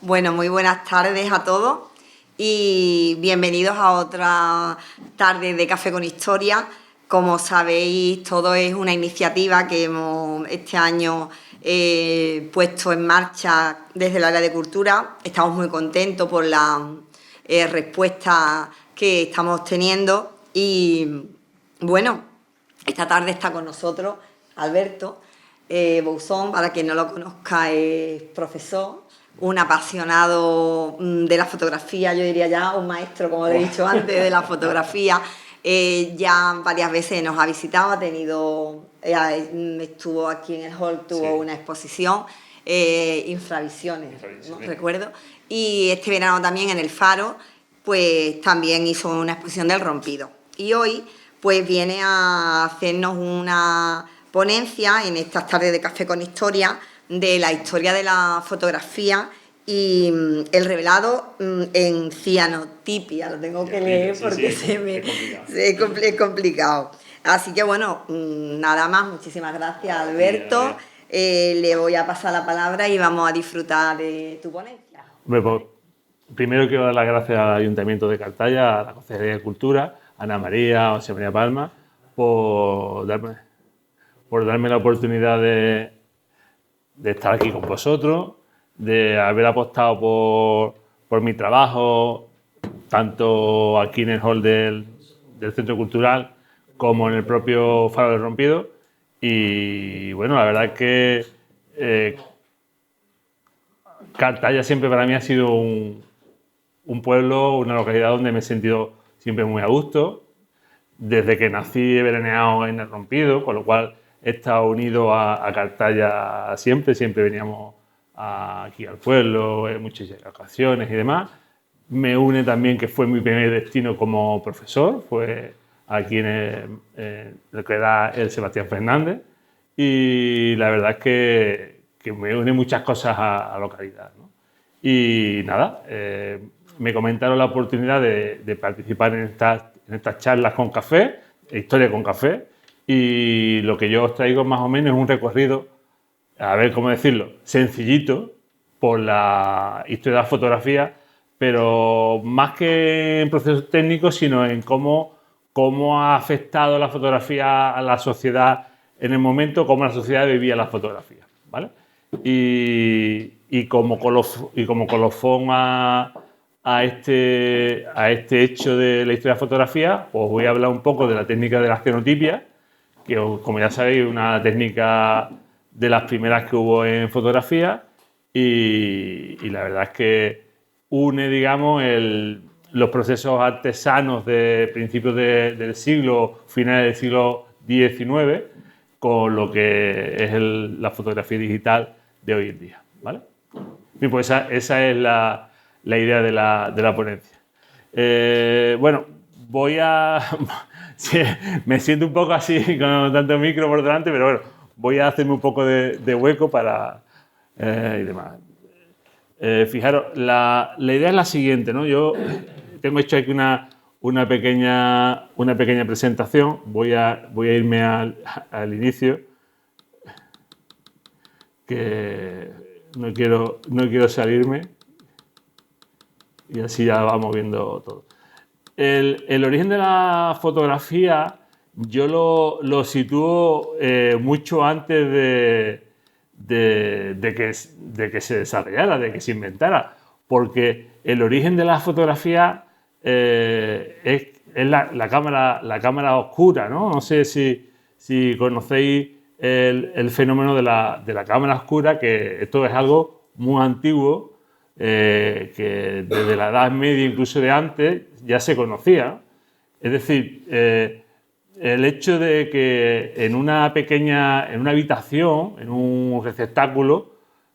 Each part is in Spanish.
Bueno, muy buenas tardes a todos y bienvenidos a otra tarde de Café con Historia. Como sabéis, todo es una iniciativa que hemos este año puesto en marcha desde el área de cultura. Estamos muy contentos por la respuesta que estamos teniendo y bueno, esta tarde está con nosotros Alberto Bouzón. Para quien no lo conozca, es profesor, un apasionado de la fotografía, yo diría ya un maestro, como le he dicho antes, de la fotografía. Ya varias veces nos ha visitado, estuvo aquí en el hall, tuvo una exposición, Infravisiones, ¿no? Recuerdo, y este verano también en el Faro, pues también hizo una exposición del Rompido. Y hoy pues viene a hacernos una ponencia en estas tardes de Café con Historia de la historia de la fotografía y el revelado en cianotipia. Lo tengo que leer porque es complicado. Así que bueno, nada más, muchísimas gracias, Alberto. Le voy a pasar la palabra y vamos a disfrutar de tu ponencia. Pues, primero quiero dar las gracias al Ayuntamiento de Cartaya, a la Consejería de Cultura, a Ana María, a José María Palma, por darme la oportunidad de estar aquí con vosotros, de haber apostado por mi trabajo, tanto aquí en el hall del Centro Cultural como en el propio Faro del Rompido. Y bueno, la verdad es que Cartaya siempre para mí ha sido un pueblo, una localidad donde me he sentido siempre muy a gusto. Desde que nací he veraneado en el Rompido, con lo cual he estado unido a Cartaya siempre veníamos aquí al pueblo, en muchas ocasiones y demás. Me une también que fue mi primer destino como profesor, fue aquí en lo que da el Sebastián Fernández, y la verdad es que me une muchas cosas a la localidad, ¿no? Y nada, me comentaron la oportunidad de participar en estas charlas con café, historia con café, y lo que yo os traigo más o menos es un recorrido, a ver cómo decirlo, sencillito por la historia de la fotografía, pero más que en procesos técnicos, sino en cómo ha afectado la fotografía a la sociedad en el momento, cómo la sociedad vivía la fotografía, ¿vale? Y como colofón a este hecho de la historia de la fotografía, os voy a hablar un poco de la técnica de la escenotipia, que como ya sabéis es una técnica de las primeras que hubo en fotografía, y la verdad es que une, digamos, los procesos artesanos de principios del siglo, finales del siglo XIX, con lo que es la fotografía digital de hoy en día, ¿vale? Y pues esa es la idea de la ponencia. Bueno, sí, me siento un poco así con tanto micro por delante, pero bueno, voy a hacerme un poco de hueco para y demás. Fijaros, la idea es la siguiente, ¿no? Yo tengo hecho aquí una pequeña presentación. Voy a irme al inicio, que no quiero salirme, y así ya vamos viendo todo. El origen de la fotografía yo lo sitúo mucho antes de que se desarrollara, de que se inventara, porque el origen de la fotografía es la cámara oscura, ¿no? No sé si conocéis el fenómeno de la cámara oscura, que esto es algo muy antiguo, que desde la Edad Media, incluso de antes, ya se conocía. Es decir, el hecho de que en una habitación, en un receptáculo,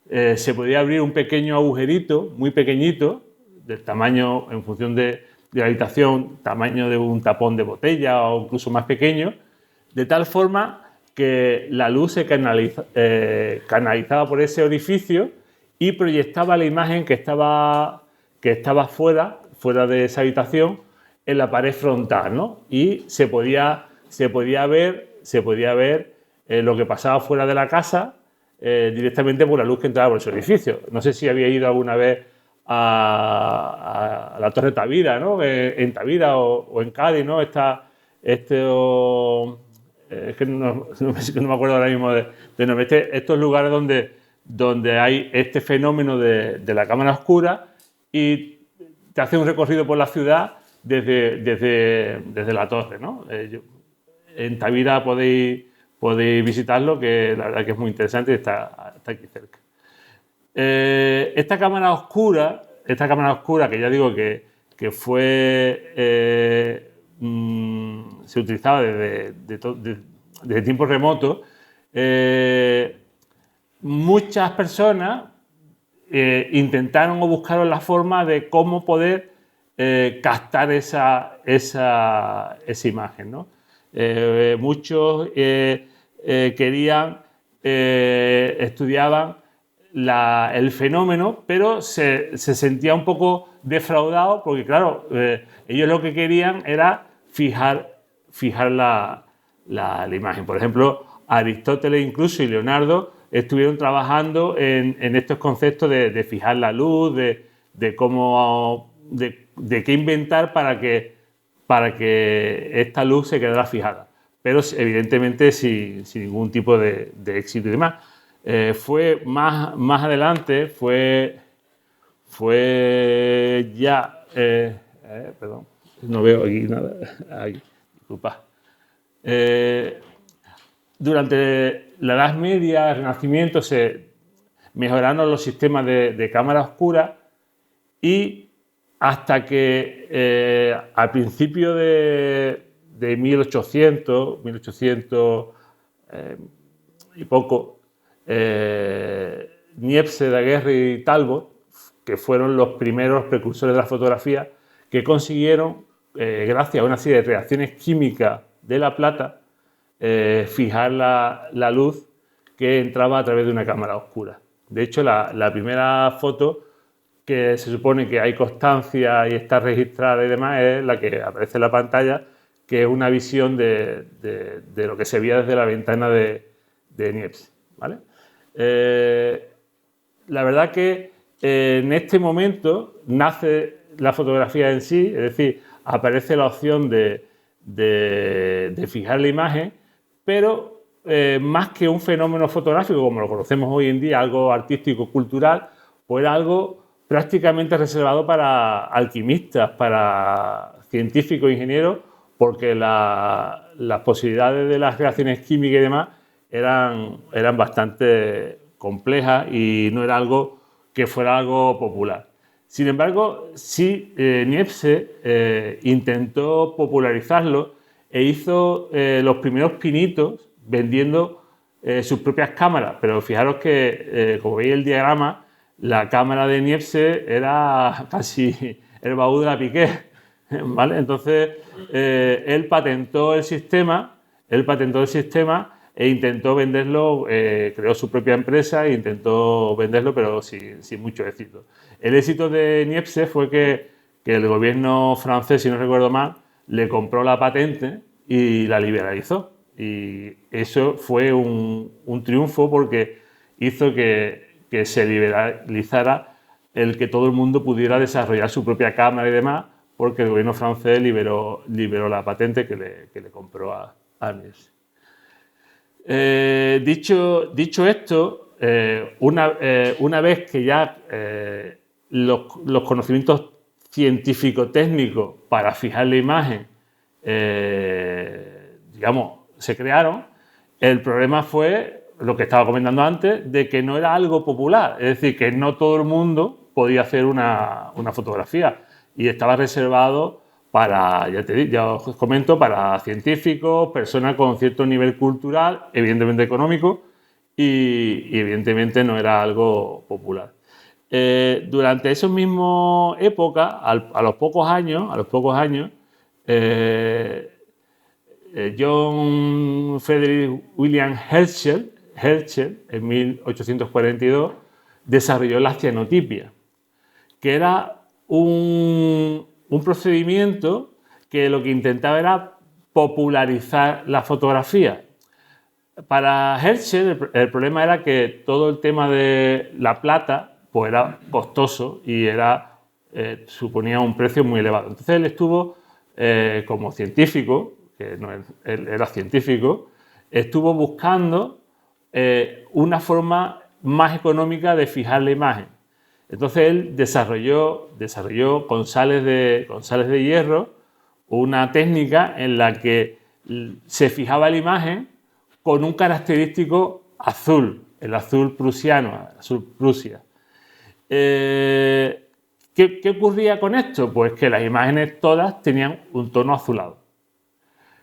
se podía abrir un pequeño agujerito, muy pequeñito, del tamaño, en función de la habitación, tamaño de un tapón de botella o incluso más pequeño, de tal forma que la luz se canalizaba por ese orificio y proyectaba la imagen que estaba fuera de esa habitación en la pared frontal, ¿no? Y se podía ver lo que pasaba fuera de la casa directamente por la luz que entraba por ese orificio. No sé si había ido alguna vez a la Torre Tavira, ¿no? En Tavira o en Cádiz, ¿no? Es que no me acuerdo ahora mismo de nombre. Estos lugares donde hay este fenómeno de la cámara oscura y te hace un recorrido por la ciudad desde la torre, ¿no? En Tavira podéis visitarlo, que la verdad que es muy interesante y está aquí cerca. Esta cámara oscura, que ya digo que fue se utilizaba desde tiempos remotos, muchas personas intentaron o buscaron la forma de cómo poder captar esa imagen, ¿no? Muchos querían, estudiaban el fenómeno, pero se sentía un poco defraudado porque, claro, ellos lo que querían era fijar la imagen. Por ejemplo, Aristóteles incluso y Leonardo estuvieron trabajando en estos conceptos de fijar la luz, de cómo, de qué inventar para que esta luz se quedara fijada, pero evidentemente sin ningún tipo de éxito y demás. Fue más adelante, fue ya, perdón, no veo aquí nada, aquí, disculpa. Durante la Edad Media, el Renacimiento, se mejoraron los sistemas de cámara oscura y hasta que al principio de 1800 y poco, Niepce, Daguerre y Talbot, que fueron los primeros precursores de la fotografía, que consiguieron, gracias a una serie de reacciones químicas de la plata, fijar la luz que entraba a través de una cámara oscura. De hecho, la primera foto que se supone que hay constancia y está registrada y demás es la que aparece en la pantalla, que es una visión de lo que se veía desde la ventana de Niepce, ¿vale? La verdad que en este momento nace la fotografía en sí, es decir, aparece la opción de fijar la imagen, pero más que un fenómeno fotográfico como lo conocemos hoy en día, algo artístico, cultural, pues era algo prácticamente reservado para alquimistas, para científicos, ingenieros, porque las posibilidades de las reacciones químicas y demás eran bastante complejas y no era algo que fuera algo popular. Sin embargo, sí, Niepce intentó popularizarlo e hizo los primeros pinitos vendiendo sus propias cámaras. Pero fijaros que, como veis el diagrama, la cámara de Niepce era casi el baúl de la Piqué, ¿vale? Entonces, él patentó el sistema e intentó venderlo, creó su propia empresa e intentó venderlo, pero sin mucho éxito. El éxito de Niepce fue que el gobierno francés, si no recuerdo mal, le compró la patente y la liberalizó. Y eso fue un triunfo porque hizo que se liberalizara el que todo el mundo pudiera desarrollar su propia cámara y demás, porque el gobierno francés liberó la patente que le compró a Niepce. Dicho esto, una vez que ya los conocimientos científico-técnicos para fijar la imagen, digamos, se crearon, el problema fue lo que estaba comentando antes, de que no era algo popular, es decir, que no todo el mundo podía hacer una fotografía y estaba reservado para, ya os comento, para científicos, personas con cierto nivel cultural, evidentemente económico, y evidentemente no era algo popular. Durante esa misma época, a los pocos años, John Frederick William Herschel, en 1842, desarrolló la cianotipia, que era un procedimiento que lo que intentaba era popularizar la fotografía. Para Herschel el problema era que todo el tema de la plata pues era costoso y suponía un precio muy elevado. Entonces él estuvo, como científico, que no, él era científico, estuvo buscando una forma más económica de fijar la imagen. Entonces él desarrolló con sales de hierro una técnica en la que se fijaba la imagen con un característico azul, el azul prusiano, azul Prusia. ¿Qué ocurría con esto? Pues que las imágenes todas tenían un tono azulado.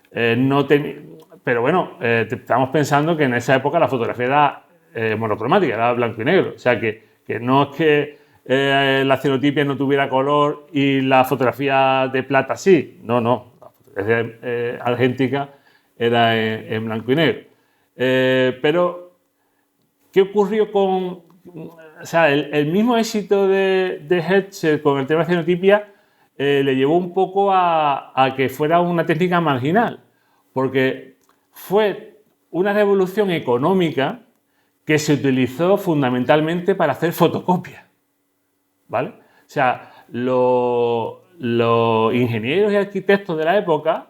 Pero bueno, estamos pensando que en esa época la fotografía era monocromática, era blanco y negro. O sea que no es que la cianotipia no tuviera color y la fotografía de plata sí. No. La fotografía argéntica era en blanco y negro. Pero, ¿qué ocurrió con...? O sea, el mismo éxito de Hetzel con el tema de cianotipia le llevó un poco a que fuera una técnica marginal, porque fue una revolución económica que se utilizó fundamentalmente para hacer fotocopias, ¿vale? O sea, los ingenieros y arquitectos de la época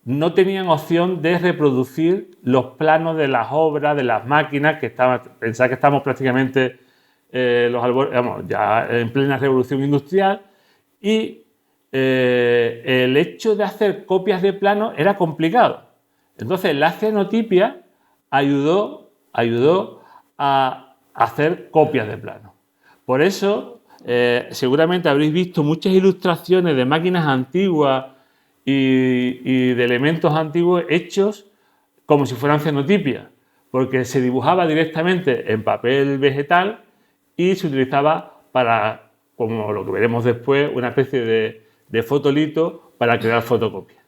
no tenían opción de reproducir los planos de las obras, de las máquinas, pensad que estamos prácticamente ya en plena revolución industrial, y el hecho de hacer copias de planos era complicado. Entonces la cianotipia ayudó a hacer copias de planos. Por eso seguramente habréis visto muchas ilustraciones de máquinas antiguas y de elementos antiguos hechos como si fueran cianotipias, porque se dibujaba directamente en papel vegetal y se utilizaba para, como lo que veremos después, una especie de fotolito para crear fotocopias.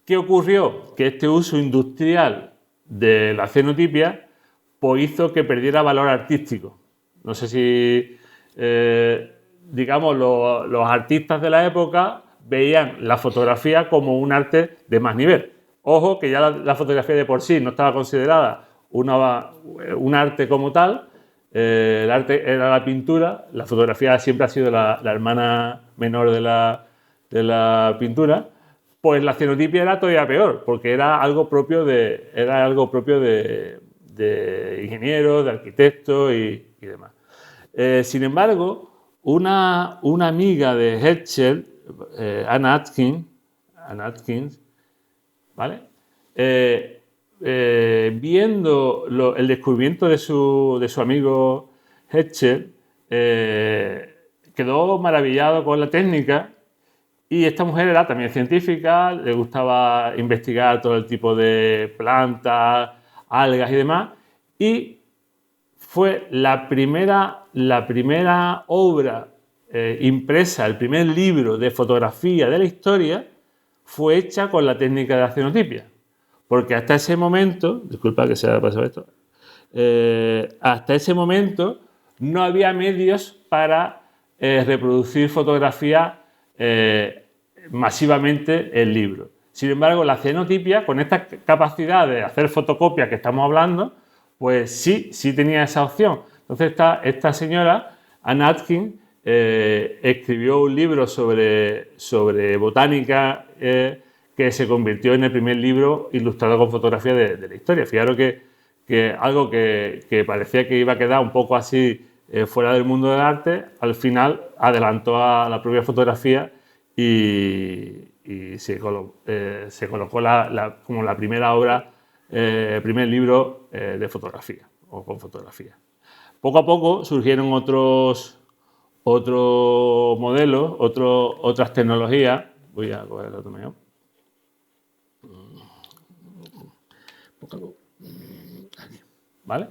¿Qué ocurrió? Que este uso industrial de la cianotipia pues hizo que perdiera valor artístico. No sé si, digamos, los artistas de la época veían la fotografía como un arte de más nivel. Ojo, que ya la fotografía de por sí no estaba considerada un arte como tal. El arte era la pintura, la fotografía siempre ha sido la hermana menor de la pintura. Pues la cianotipia era todavía peor, porque era algo propio de ingenieros, de arquitectos y demás. Sin embargo, una amiga de Hetzel, Anna Atkins, ¿vale? Viendo el descubrimiento de su amigo Hetzel, quedó maravillado con la técnica. Y esta mujer era también científica, le gustaba investigar todo el tipo de plantas, algas y demás, y fue la primera obra impresa, el primer libro de fotografía de la historia, fue hecha con la técnica de la cianotipia. Porque hasta ese momento, disculpa que se haya pasado esto, hasta ese momento no había medios para reproducir fotografías masivamente el libro. Sin embargo, la cianotipia, con esta capacidad de hacer fotocopias que estamos hablando, pues sí tenía esa opción. Entonces esta señora, Anna Atkins, escribió un libro sobre botánica que se convirtió en el primer libro ilustrado con fotografía de la historia. Fijaros que algo que parecía que iba a quedar un poco así fuera del mundo del arte, al final adelantó a la propia fotografía y se colocó como la primera obra, primer libro de fotografía o con fotografía. Poco a poco surgieron otros modelos, otras tecnologías. Voy a coger el otro medio. ¿Vale?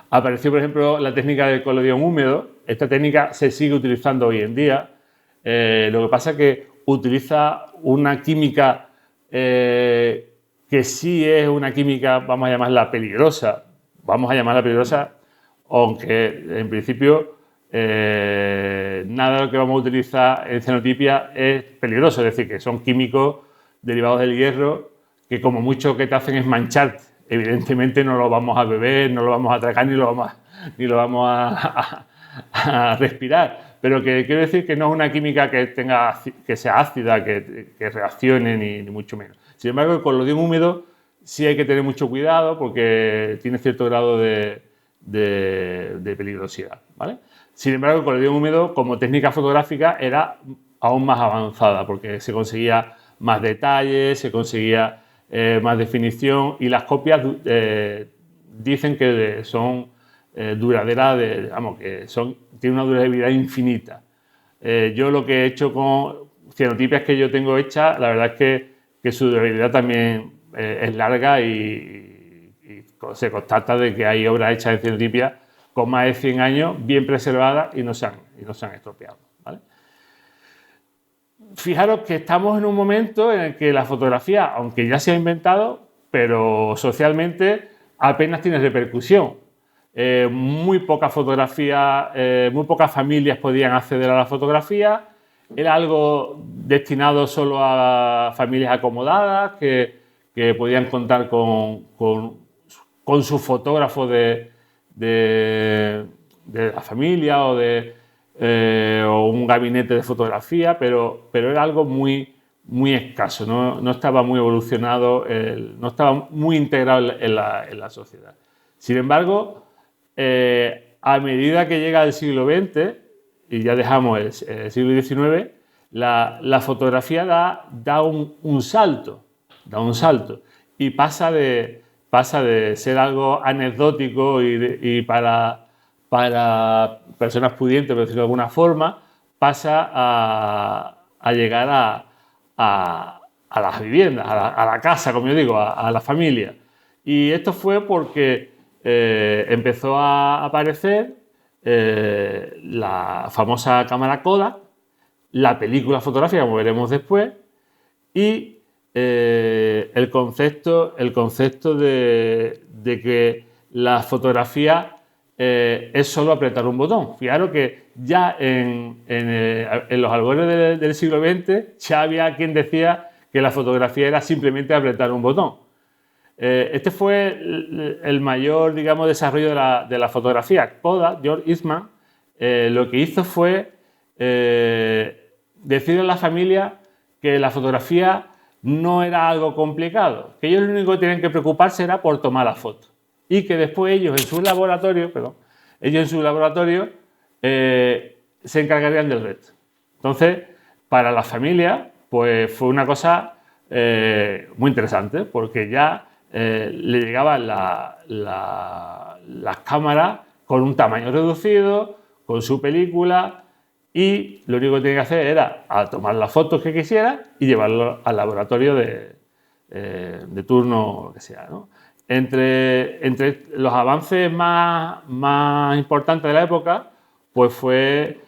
Apareció, por ejemplo, la técnica del colodión húmedo. Esta técnica se sigue utilizando hoy en día. Lo que pasa es que utiliza una química que sí es una química, vamos a llamarla peligrosa. Aunque en principio nada de lo que vamos a utilizar en cianotipia es peligroso. Es decir, que son químicos derivados del hierro que como mucho que te hacen es mancharte. Evidentemente no lo vamos a beber, no lo vamos a tragar ni lo vamos a respirar, pero que quiero decir que no es una química que sea ácida, que reaccione, ni mucho menos. Sin embargo, el collodión húmedo sí hay que tener mucho cuidado porque tiene cierto grado de peligrosidad, ¿vale? Sin embargo, el collodión húmedo como técnica fotográfica era aún más avanzada porque se conseguía más detalles, se conseguía más definición y las copias dicen que son duraderas, tienen una durabilidad infinita. Yo lo que he hecho con cianotipias que yo tengo hechas, la verdad es que su durabilidad también es larga y se constata de que hay obras hechas en cianotipia con más de 100 años, bien preservadas y no se han estropeado, ¿vale? Fijaros que estamos en un momento en el que la fotografía, aunque ya se ha inventado, pero socialmente apenas tiene repercusión. Muy pocas fotografías, muy pocas familias podían acceder a la fotografía. Era algo destinado solo a familias acomodadas que podían contar con su fotógrafo de la familia o un gabinete de fotografía, pero era algo muy escaso, no estaba muy evolucionado, no estaba muy integrado en la sociedad. Sin embargo, a medida que llega el siglo XX, y ya dejamos el siglo XIX, la fotografía da un salto, y pasa de ser algo anecdótico y para personas pudientes, por decirlo de alguna forma, pasa a llegar a las viviendas, a la casa, como yo digo, a la familia. Y esto fue porque empezó a aparecer la famosa cámara Kodak, la película fotográfica, como veremos después, y el concepto de que la fotografía es solo apretar un botón. Fijaros que ya en los albores del siglo XX ya había quien decía que la fotografía era simplemente apretar un botón. Este fue el mayor, digamos, desarrollo de la fotografía. Kodak, George Eastman, lo que hizo fue decirle a la familia que la fotografía no era algo complicado, que ellos lo único que tenían que preocuparse era por tomar la foto y que después ellos en sus laboratorios se encargarían del resto. Entonces, para la familia, pues fue una cosa muy interesante porque ya le llegaban las cámaras con un tamaño reducido, con su película, y lo único que tenía que hacer era tomar las fotos que quisiera y llevarlo al laboratorio de turno o lo que sea, ¿no? Entre los avances más importantes de la época, pues fue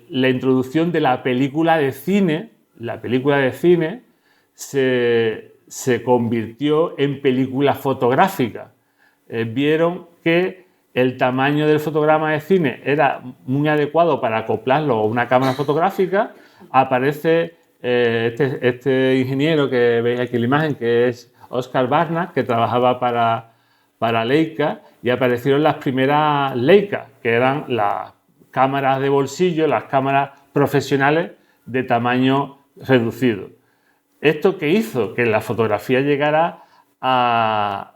la introducción de la película de cine. La película de cine se convirtió en película fotográfica. Vieron que el tamaño del fotograma de cine era muy adecuado para acoplarlo a una cámara fotográfica. Aparece este ingeniero que veis aquí en la imagen, que es Oscar Barnack, que trabajaba para Leica, y aparecieron las primeras Leica, que eran las cámaras de bolsillo, las cámaras profesionales de tamaño reducido. ¿Esto qué hizo? Que la fotografía llegara a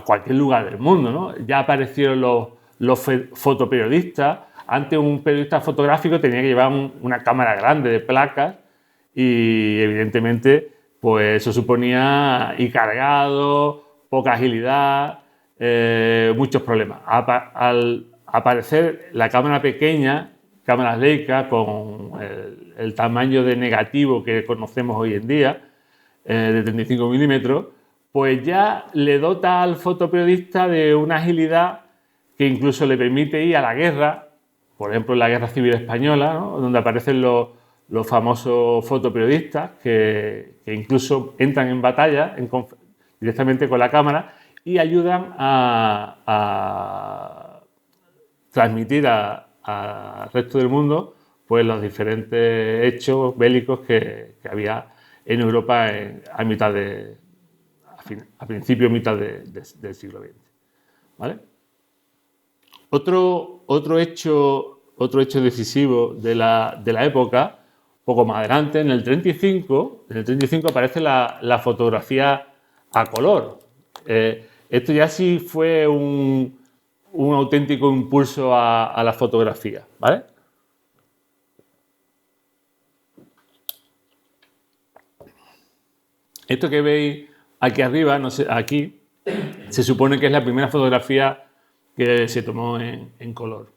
cualquier lugar del mundo, ¿no? Ya aparecieron los fotoperiodistas. Antes un periodista fotográfico tenía que llevar una cámara grande de placas y evidentemente pues eso suponía ir cargado, poca agilidad, muchos problemas. Al aparecer la cámara pequeña, cámaras Leica con el tamaño de negativo que conocemos hoy en día, de 35 milímetros, pues ya le dota al fotoperiodista de una agilidad que incluso le permite ir a la guerra, por ejemplo en la Guerra Civil Española, ¿no? Donde aparecen los famosos fotoperiodistas que incluso entran en batalla directamente con la cámara y ayudan a transmitir al resto del mundo pues los diferentes hechos bélicos que había en Europa a principio mitad del siglo XX. ¿Vale? Otro hecho decisivo de la época, poco más adelante, en el 35 aparece la fotografía a color. Esto ya sí fue un auténtico impulso a la fotografía, ¿vale? Esto que veis aquí arriba, no sé, aquí, se supone que es la primera fotografía que se tomó en color.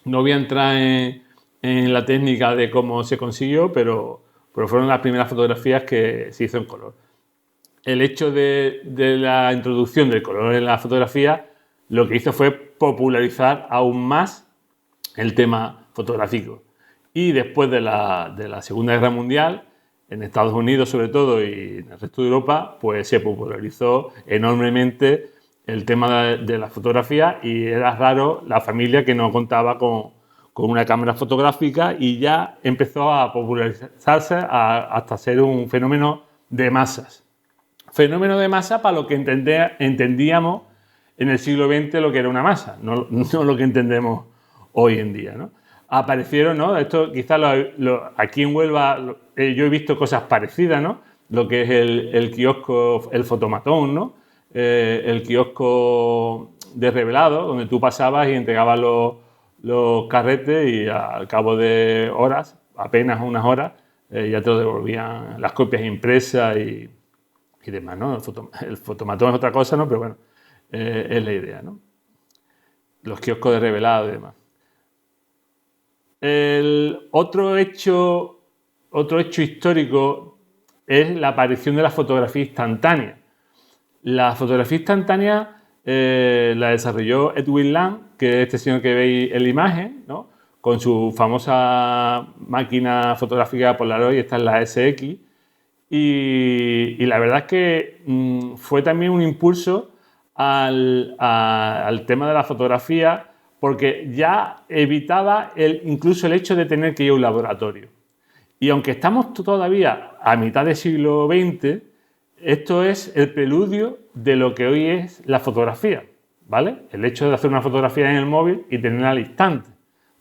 No voy a entrar en la técnica de cómo se consiguió, pero fueron las primeras fotografías que se hizo en color. El hecho de la introducción del color en la fotografía lo que hizo fue popularizar aún más el tema fotográfico. Y después de la Segunda Guerra Mundial, en Estados Unidos sobre todo y en el resto de Europa, pues se popularizó enormemente el tema de la fotografía y era raro la familia que no contaba con una cámara fotográfica y ya empezó a popularizarse hasta ser un fenómeno de masas. Fenómeno de masa para lo que entendíamos en el siglo XX lo que era una masa, no lo que entendemos hoy en día, ¿no? Aparecieron, ¿no? Esto quizás aquí en Huelva yo he visto cosas parecidas, ¿no? Lo que es el kiosco, el fotomatón, ¿no? El kiosco de revelado, donde tú pasabas y entregabas los carretes y al cabo de horas, apenas unas horas, ya te lo devolvían las copias impresas y demás, ¿no? El fotomatón es otra cosa, ¿no? Pero bueno, es la idea, ¿no? Los kioscos de revelado y demás. El otro hecho histórico es la aparición de la fotografía instantánea. La fotografía instantánea la desarrolló Edwin Land, que es este señor que veis en la imagen, ¿no? Con su famosa máquina fotográfica Polaroid, esta es la SX, y la verdad es que fue también un impulso al tema de la fotografía, porque ya evitaba incluso el hecho de tener que ir a un laboratorio. Y aunque estamos todavía a mitad del siglo XX, esto es el preludio de lo que hoy es la fotografía, ¿vale? El hecho de hacer una fotografía en el móvil y tenerla al instante,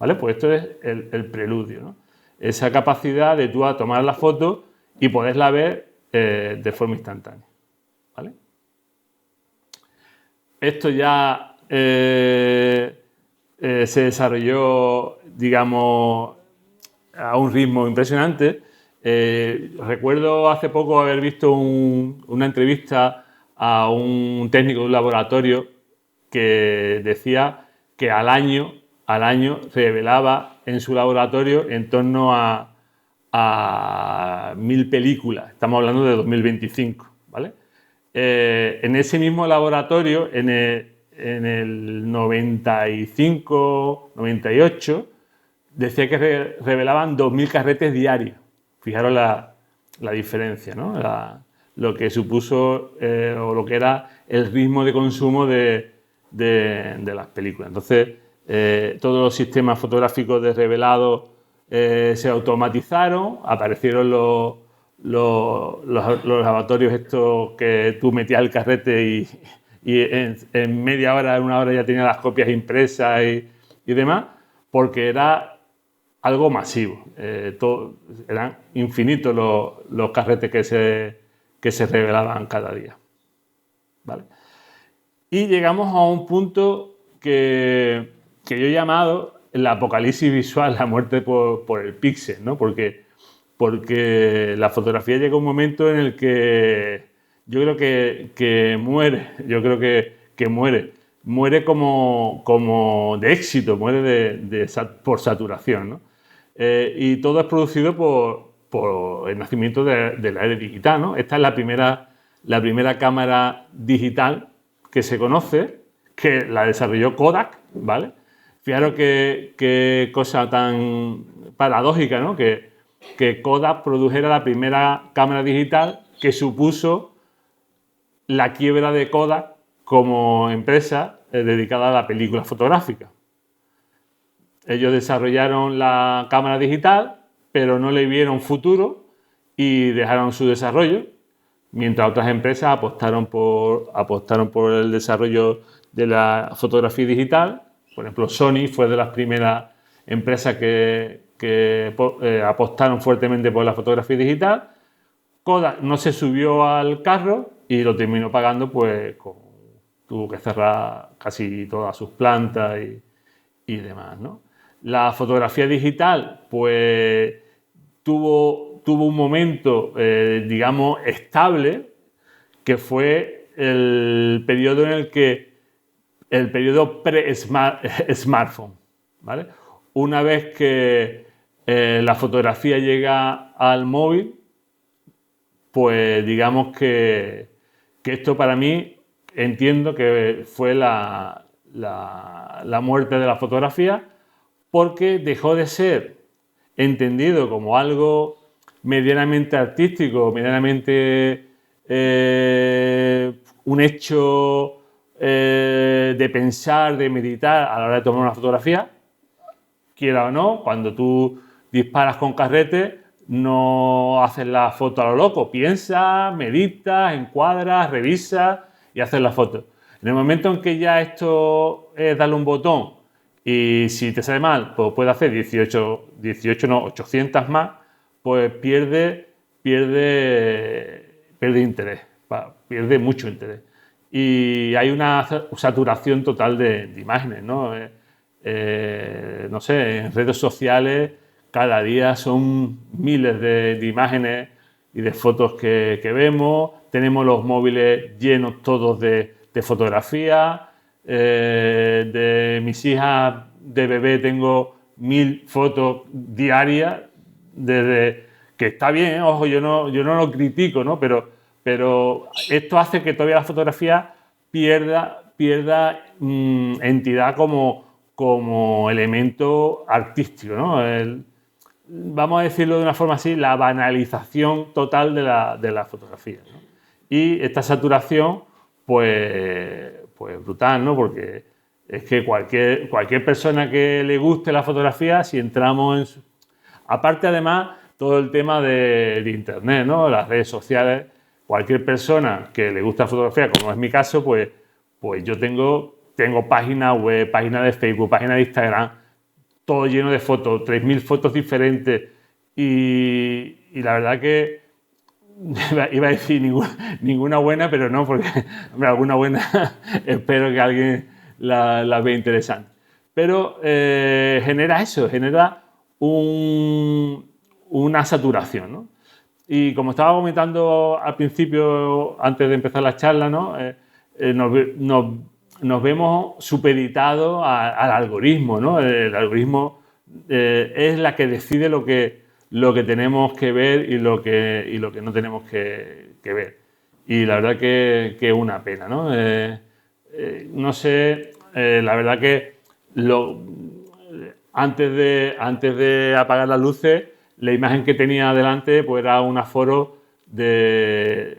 ¿vale? Pues esto es el preludio, ¿no? Esa capacidad de tú a tomar la foto y poderla ver de forma instantánea, ¿vale? Esto ya se desarrolló, digamos, a un ritmo impresionante. Recuerdo hace poco haber visto una entrevista a un técnico de un laboratorio que decía que al año revelaba en su laboratorio en torno a 1000 películas. Estamos hablando de 2025, ¿vale? En ese mismo laboratorio, en el 95, 98, decía que revelaban 2000 carretes diarios. Fijaros la diferencia, ¿no? Lo que supuso o lo que era el ritmo de consumo de las películas. Entonces, todos los sistemas fotográficos de revelado se automatizaron, aparecieron los lavatorios estos que tú metías el carrete y en media hora, en una hora ya tenías las copias impresas y demás, porque era algo masivo. Eran infinitos los carretes que se revelaban cada día, ¿vale? Y llegamos a un punto que yo he llamado el apocalipsis visual, la muerte por el píxel, ¿no? Porque la fotografía llega a un momento en el que yo creo que muere, muere como de éxito, muere por saturación, ¿no? Y todo es producido por el nacimiento de la era digital, ¿no? Esta es la primera cámara digital que se conoce, que la desarrolló Kodak, ¿vale? Fijaros qué cosa tan paradójica, ¿no? Que Kodak produjera la primera cámara digital que supuso la quiebra de Kodak como empresa dedicada a la película fotográfica. Ellos desarrollaron la cámara digital, pero no le vieron futuro y dejaron su desarrollo, mientras otras empresas apostaron por el desarrollo de la fotografía digital, por ejemplo, Sony fue de las primeras empresas que apostaron fuertemente por la fotografía digital. Kodak no se subió al carro y lo terminó pagando, pues tuvo que cerrar casi todas sus plantas y demás, ¿no? La fotografía digital, pues tuvo un momento, digamos, estable, que fue el periodo en el que el periodo pre-smartphone, ¿vale? Una vez que la fotografía llega al móvil, pues digamos que esto para mí entiendo que fue la muerte de la fotografía, porque dejó de ser entendido como algo medianamente artístico, medianamente un hecho de pensar, de meditar a la hora de tomar una fotografía. Quiera o no, cuando tú disparas con carrete, no haces la foto a lo loco, piensas, meditas, encuadras, revisas y haces la foto. En el momento en que ya esto es darle un botón y si te sale mal, pues puedes hacer 800 más, pues pierde interés, pierde mucho interés. Y hay una saturación total de imágenes, ¿no? No sé, en redes sociales cada día son miles de imágenes y de fotos que vemos. Tenemos los móviles llenos todos de fotografías. De mis hijas de bebé tengo 1000 fotos diarias, desde que está bien, ¿eh? Ojo, yo no lo critico, ¿no? Pero esto hace que todavía la fotografía pierda entidad como elemento artístico, ¿no? Vamos a decirlo de una forma así, la banalización total de la fotografía, ¿no? Y esta saturación, pues brutal, ¿no? Porque es que cualquier persona que le guste la fotografía, si entramos en aparte, además, todo el tema de Internet, ¿no? Las redes sociales. Cualquier persona que le gusta la fotografía, como es mi caso, pues yo tengo páginas web, páginas de Facebook, páginas de Instagram, todo lleno de fotos, 3000 fotos diferentes y la verdad que iba a decir ninguna buena, pero no, porque hombre, alguna buena espero que alguien la vea interesante. Pero genera una saturación, ¿no? Y como estaba comentando al principio, antes de empezar la charla, ¿no? Nos vemos supeditados al algoritmo, ¿no? El algoritmo es la que decide lo que tenemos que ver y lo que no tenemos que ver. Y la verdad que es una pena, ¿no? No sé, la verdad que antes de apagar las luces, la imagen que tenía delante pues era un aforo de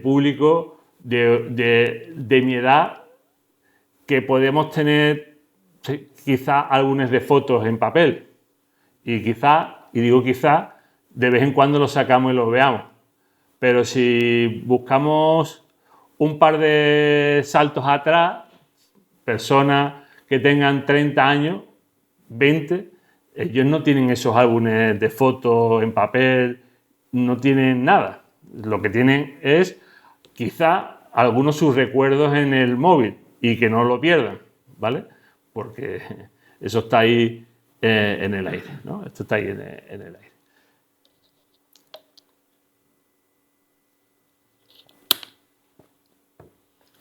público de mi edad, que podemos tener quizá álbumes de fotos en papel y digo quizá, de vez en cuando los sacamos y los veamos. Pero si buscamos un par de saltos atrás, personas que tengan 30 años, 20, ellos no tienen esos álbumes de fotos en papel, no tienen nada. Lo que tienen es quizá algunos sus recuerdos en el móvil y que no lo pierdan, ¿vale? Porque eso está ahí en el aire, ¿no? Esto está ahí en el aire.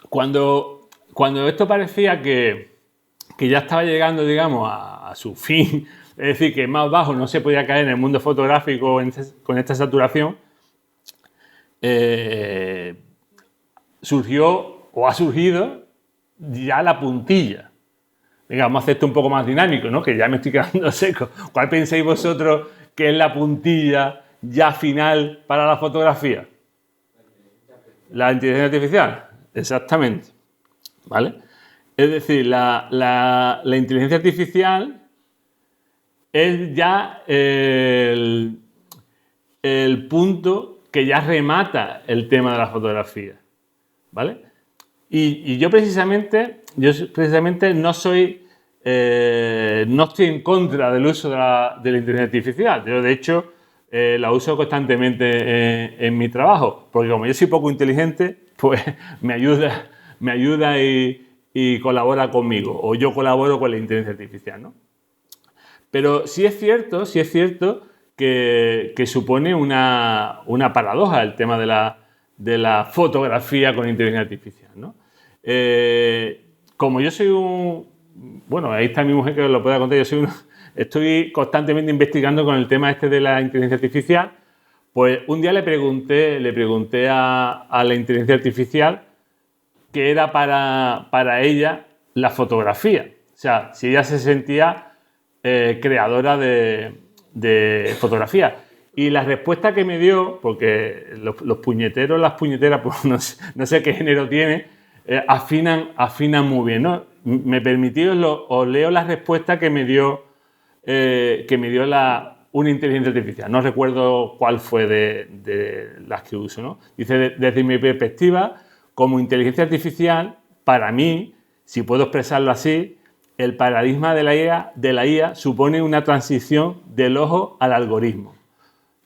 Cuando esto parecía que ya estaba llegando, digamos, a su fin, es decir, que más bajo no se podía caer en el mundo fotográfico con esta saturación, ha surgido ya la puntilla. Venga, vamos a hacer esto un poco más dinámico, ¿no? Que ya me estoy quedando seco. ¿Cuál pensáis vosotros que es la puntilla ya final para la fotografía? La inteligencia artificial. Exactamente. ¿Vale? Es decir, la inteligencia artificial es ya el punto que ya remata el tema de la fotografía, ¿vale? Y yo precisamente no soy, no estoy en contra del uso de la inteligencia artificial. Yo, de hecho, la uso constantemente en mi trabajo, porque como yo soy poco inteligente, pues me ayuda y colabora conmigo, o yo colaboro con la inteligencia artificial, ¿no? Pero sí es cierto que supone una paradoja el tema de la fotografía con inteligencia artificial, ¿no? Como yo soy bueno, ahí está mi mujer que lo puede contar, estoy constantemente investigando con el tema este de la inteligencia artificial, pues un día le pregunté a la inteligencia artificial qué era para ella la fotografía. O sea, si ella se sentía creadora de fotografía. Y la respuesta que me dio, porque los puñeteros, las puñeteras, pues no sé qué género tiene, afinan muy bien, ¿no? Me permití, os leo la respuesta que me dio una inteligencia artificial. No recuerdo cuál fue de las que uso, ¿no? Dice, desde mi perspectiva, como inteligencia artificial, para mí, si puedo expresarlo así, el paradigma de la IA supone una transición del ojo al algoritmo.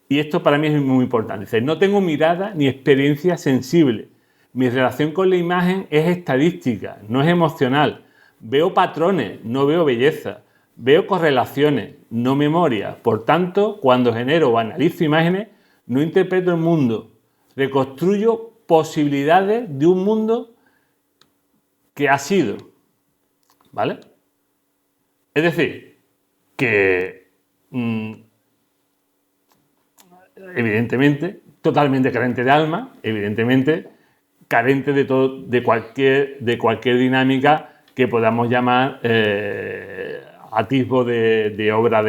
Y esto para mí es muy importante. Dice, no tengo mirada ni experiencia sensible. Mi relación con la imagen es estadística, no es emocional. Veo patrones, no veo belleza. Veo correlaciones, no memoria. Por tanto, cuando genero o analizo imágenes, no interpreto el mundo. Reconstruyo posibilidades de un mundo que ha sido. ¿Vale? Es decir, que evidentemente, totalmente carente de alma, evidentemente, carente de cualquier dinámica que podamos llamar atisbo de obra,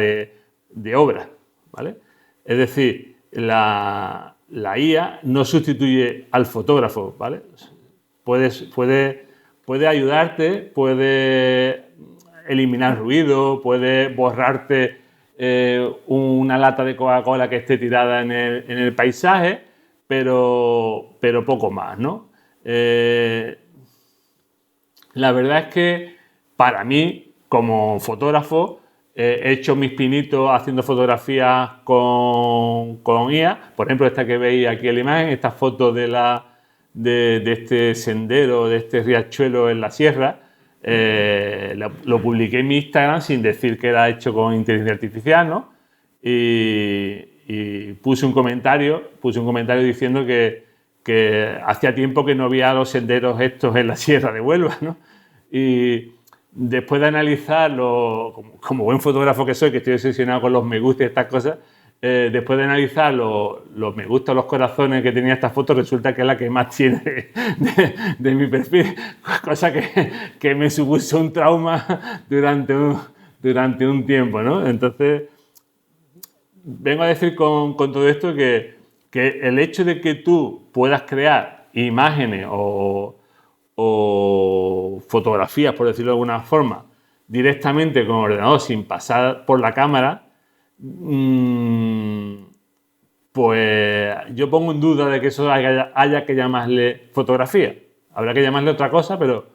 ¿vale? Es decir, la IA no sustituye al fotógrafo, ¿vale? Puede ayudarte, puede eliminar ruido, puede borrarte una lata de Coca-Cola que esté tirada en el paisaje, pero poco más, ¿no? La verdad es que para mí, como fotógrafo, he hecho mis pinitos haciendo fotografías con IA. Por ejemplo, esta que veis aquí en la imagen, esta foto de este sendero, de este riachuelo en la sierra, lo publiqué en mi Instagram sin decir que era hecho con inteligencia artificial, ¿no? Y puse un comentario diciendo que hacía tiempo que no veía los senderos estos en la sierra de Huelva, ¿no? Y después de analizarlo, como buen fotógrafo que soy, que estoy obsesionado con los me gusta y estas cosas, después de analizar los me gusta, los corazones que tenía esta foto, resulta que es la que más tiene de mi perfil, cosa que me supuso un trauma durante un tiempo, ¿no? Entonces, vengo a decir con todo esto que el hecho de que tú puedas crear imágenes o fotografías, por decirlo de alguna forma, directamente con el ordenador sin pasar por la cámara, pues yo pongo en duda de que eso haya que llamarle fotografía. Habrá que llamarle otra cosa, pero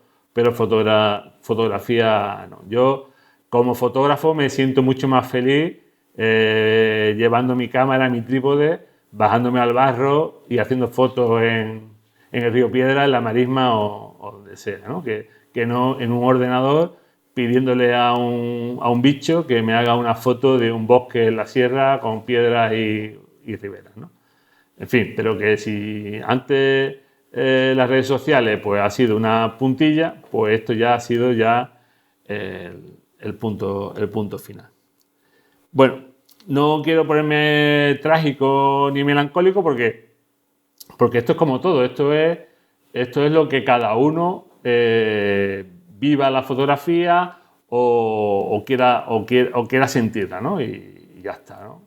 fotografía no. Yo, como fotógrafo, me siento mucho más feliz llevando mi cámara, mi trípode, bajándome al barro y haciendo fotos en el río Piedra, en la Marisma o donde sea, ¿no? Que no en un ordenador pidiéndole a un bicho que me haga una foto de un bosque en la sierra con piedras y riberas, ¿no? En fin, pero que si antes las redes sociales pues ha sido una puntilla, pues esto ya ha sido el punto final. Bueno, no quiero ponerme trágico ni melancólico porque esto es como todo, esto es lo que cada uno viva la fotografía o quiera sentirla, ¿no? Y ya está, ¿no?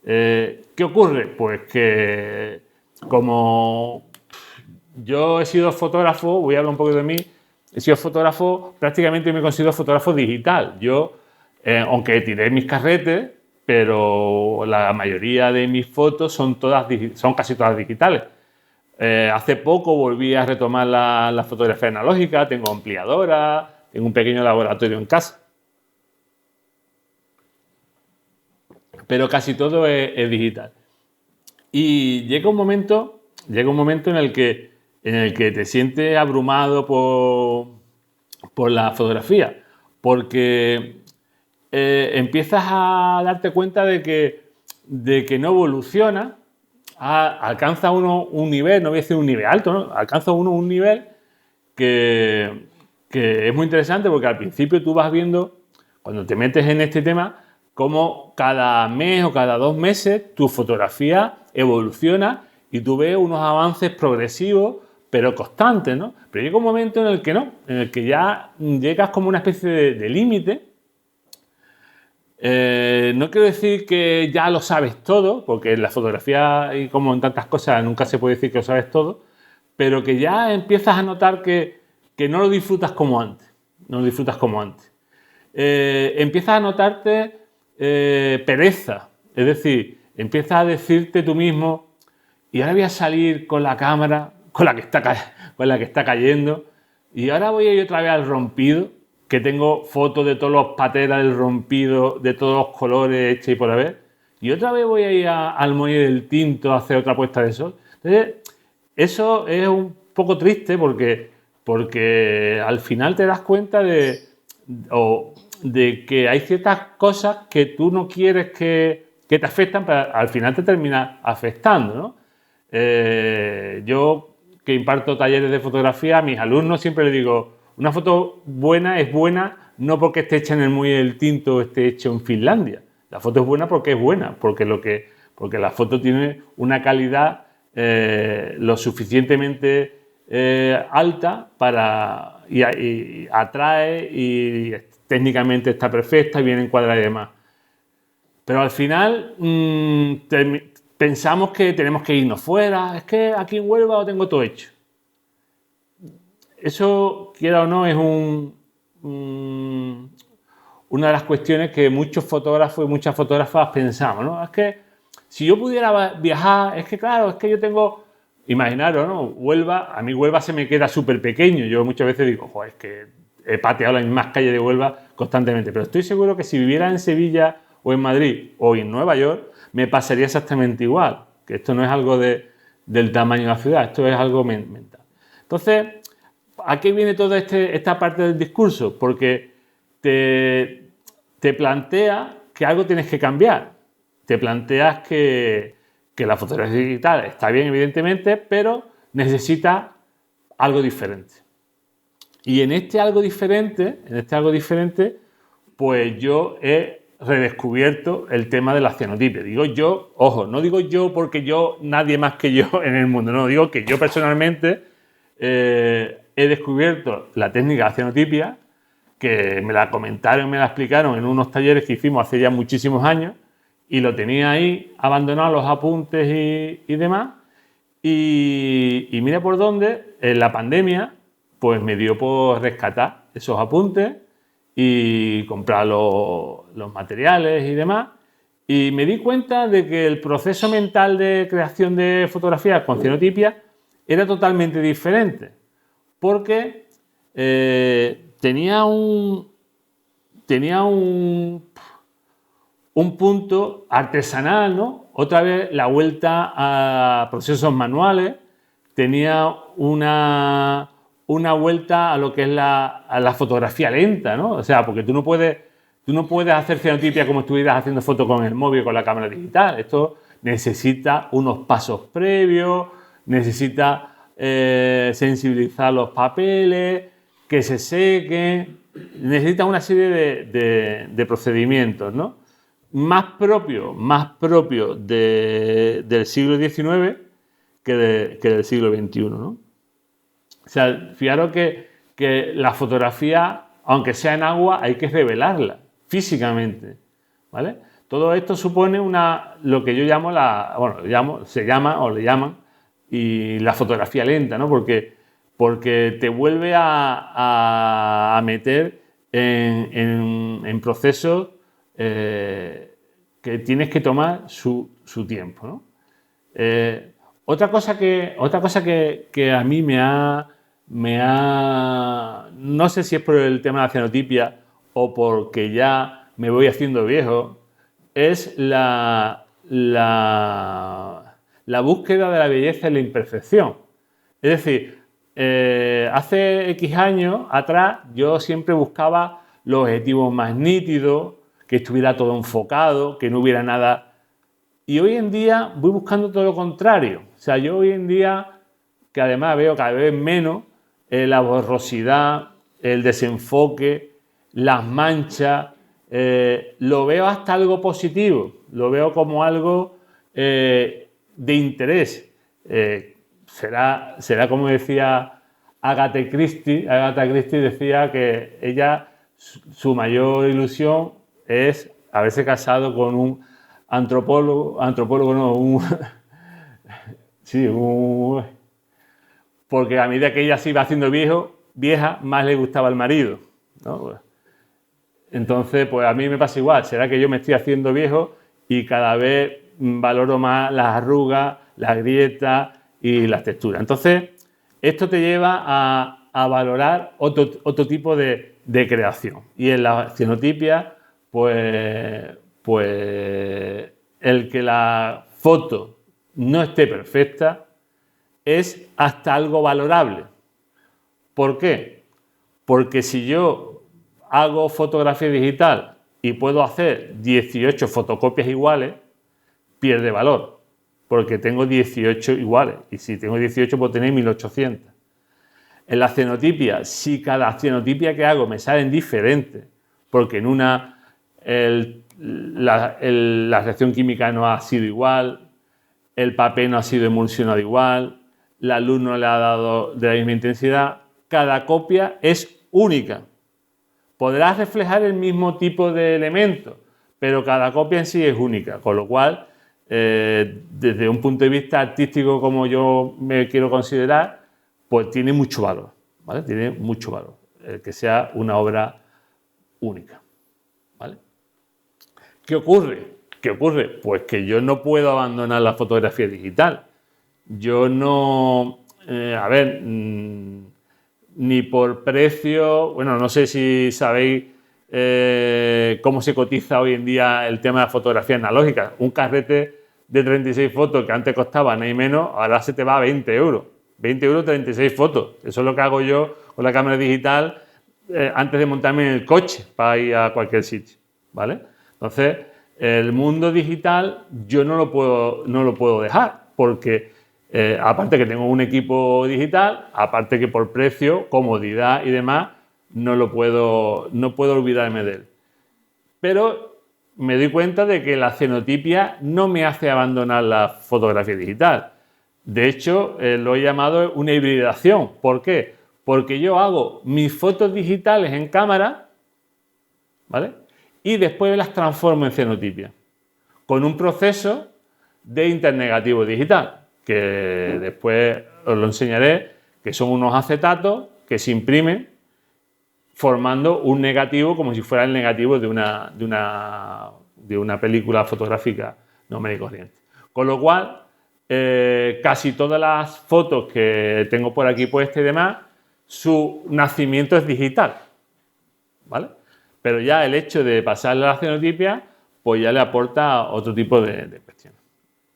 ¿Qué ocurre? Pues que como yo he sido fotógrafo, voy a hablar un poco de mí, he sido fotógrafo, prácticamente me considero fotógrafo digital. Yo, aunque tiré mis carretes, pero la mayoría de mis fotos son casi todas digitales. Hace poco volví a retomar la fotografía analógica, tengo ampliadora, tengo un pequeño laboratorio en casa. Pero casi todo es digital. Y llega un momento en el que te sientes abrumado por la fotografía, porque empiezas a darte cuenta de que no evoluciona, alcanza uno un nivel, no voy a decir un nivel alto, ¿no? Alcanza uno un nivel que es muy interesante, porque al principio tú vas viendo, cuando te metes en este tema, cómo cada mes o cada 2 meses tu fotografía evoluciona y tú ves unos avances progresivos pero constantes, ¿no? Pero llega un momento en el que no, en el que ya llegas como una especie de límite. No quiero decir que ya lo sabes todo, porque en la fotografía y como en tantas cosas nunca se puede decir que lo sabes todo, pero que ya empiezas a notar que no lo disfrutas como antes. No lo disfrutas como antes. Empiezas a notarte pereza, es decir, empiezas a decirte tú mismo, y ahora voy a salir con la cámara, con la que está cayendo, y ahora voy a ir otra vez al rompido, que tengo fotos de todos los pateras del rompido, de todos los colores hechos y por haber, y otra vez voy a ir al muelle del Tinto a hacer otra puesta de sol. Entonces, eso es un poco triste porque al final te das cuenta de que hay ciertas cosas que tú no quieres que te afectan, pero al final te termina afectando, ¿no? Yo, que imparto talleres de fotografía, a mis alumnos siempre les digo, una foto buena es buena no porque esté hecha en el muelle del Tinto o esté hecha en Finlandia. La foto es buena porque es buena, porque la foto tiene una calidad lo suficientemente alta y atrae y técnicamente está perfecta y bien encuadrada y demás. Pero al final pensamos que tenemos que irnos fuera, es que aquí en Huelva lo tengo todo hecho. Eso, quiera o no, es una de las cuestiones que muchos fotógrafos y muchas fotógrafas pensamos, ¿no? Es que si yo pudiera viajar, es que claro, es que yo tengo, imaginaros, ¿no? Huelva, a mí Huelva se me queda súper pequeño. Yo muchas veces digo, joder, es que he pateado las mismas calles de Huelva constantemente, pero estoy seguro que si viviera en Sevilla o en Madrid o en Nueva York, me pasaría exactamente igual, que esto no es algo del tamaño de la ciudad, esto es algo mental. Entonces, ¿a qué viene toda esta parte del discurso? Porque te plantea que algo tienes que cambiar. Te planteas que la fotografía digital está bien, evidentemente, pero necesita algo diferente. Y en este algo diferente, pues yo he redescubierto el tema de la cianotipia. Digo yo, ojo, no digo yo porque nadie más que yo en el mundo, no, digo que yo personalmente he descubierto la técnica de la cianotipia, que me la comentaron, me la explicaron en unos talleres que hicimos hace ya muchísimos años, y lo tenía ahí abandonado, los apuntes y demás. Y mira por dónde, en la pandemia, pues me dio por rescatar esos apuntes y comprar los materiales y demás. Y me di cuenta de que el proceso mental de creación de fotografías con cianotipia era totalmente diferente. Porque tenía un punto artesanal, ¿no? Otra vez la vuelta a procesos manuales, tenía una vuelta a lo que es a la fotografía lenta, ¿no? O sea, porque tú no puedes hacer cianotipia como estuvieras haciendo fotos con el móvil o con la cámara digital. Esto necesita unos pasos previos, necesita sensibilizar los papeles, que se sequen, necesita una serie de procedimientos, ¿no? Más propio del siglo XIX que del siglo XXI, ¿no? O sea, fijaros que la fotografía, aunque sea en agua, hay que revelarla físicamente, ¿vale? Todo esto supone lo que yo llamo le llaman, y la fotografía lenta, ¿no? Porque te vuelve a meter en procesos que tienes que tomar su tiempo, ¿no? Otra cosa que a mí no sé si es por el tema de la cianotipia o porque ya me voy haciendo viejo, es la búsqueda de la belleza y la imperfección. Es decir, hace X años atrás yo siempre buscaba los objetivos más nítidos, que estuviera todo enfocado, que no hubiera nada. Y hoy en día voy buscando todo lo contrario. O sea, yo hoy en día, que además veo cada vez menos, la borrosidad, el desenfoque, las manchas, lo veo hasta algo positivo, lo veo como algo de interés. Será como decía Agatha Christie. Agatha Christie decía que ella, su mayor ilusión es haberse casado con un antropólogo no, sí, porque a medida que ella se iba haciendo vieja, más le gustaba el marido, ¿no? Entonces, pues a mí me pasa igual, será que yo me estoy haciendo viejo y cada vez valoro más las arrugas, las grietas y las texturas. Entonces, esto te lleva a valorar otro tipo de creación. Y en la cianotipia, pues el que la foto no esté perfecta es hasta algo valorable. ¿Por qué? Porque si yo hago fotografía digital y puedo hacer 18 fotocopias iguales, pierde valor, porque tengo 18 iguales, y si tengo 18 puedo tener 1800. En la cianotipia, si cada cianotipia que hago me salen diferentes, porque en una la reacción química no ha sido igual, el papel no ha sido emulsionado igual, la luz no le ha dado de la misma intensidad, cada copia es única. Podrás reflejar el mismo tipo de elementos, pero cada copia en sí es única, con lo cual, desde un punto de vista artístico como yo me quiero considerar, pues tiene mucho valor, ¿vale? Tiene mucho valor, que sea una obra única, ¿vale? ¿Qué ocurre? Pues que yo no puedo abandonar la fotografía digital. Yo no... ni por precio... Bueno, no sé si sabéis cómo se cotiza hoy en día el tema de la fotografía analógica. Un carrete de 36 fotos que antes costaba nada y menos, ahora se te va a 20 euros. 20 euros 36 fotos. Eso es lo que hago yo con la cámara digital antes de montarme en el coche para ir a cualquier sitio, ¿vale? Entonces, el mundo digital yo no lo puedo dejar porque aparte que tengo un equipo digital, aparte que por precio, comodidad y demás, no puedo olvidarme de él. Pero me doy cuenta de que la cianotipia no me hace abandonar la fotografía digital. De hecho, lo he llamado una hibridación. ¿Por qué? Porque yo hago mis fotos digitales en cámara, ¿vale? Y después las transformo en cianotipia, con un proceso de internegativo digital, que después os lo enseñaré, que son unos acetatos que se imprimen formando un negativo como si fuera el negativo de una película fotográfica normal y corriente. Con lo cual, casi todas las fotos que tengo por aquí puestas y demás, su nacimiento es digital, ¿vale? Pero ya el hecho de pasarle a la cianotipia, pues ya le aporta otro tipo de cuestiones,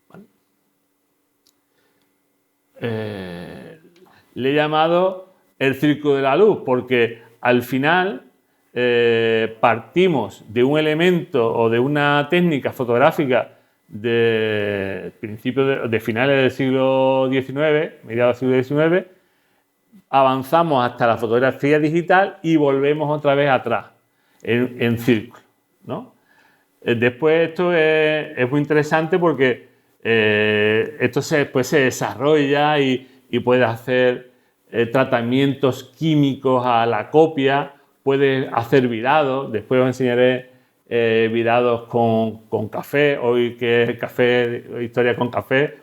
¿vale? Le he llamado el círculo de la luz porque al final partimos de un elemento o de una técnica fotográfica de finales del siglo XIX, mediados del siglo XIX, avanzamos hasta la fotografía digital y volvemos otra vez atrás, en círculo, ¿no? Después esto es muy interesante porque esto después se desarrolla y puedes hacer tratamientos químicos a la copia, puedes hacer virados, después os enseñaré virados con café, hoy que es café, historia con café,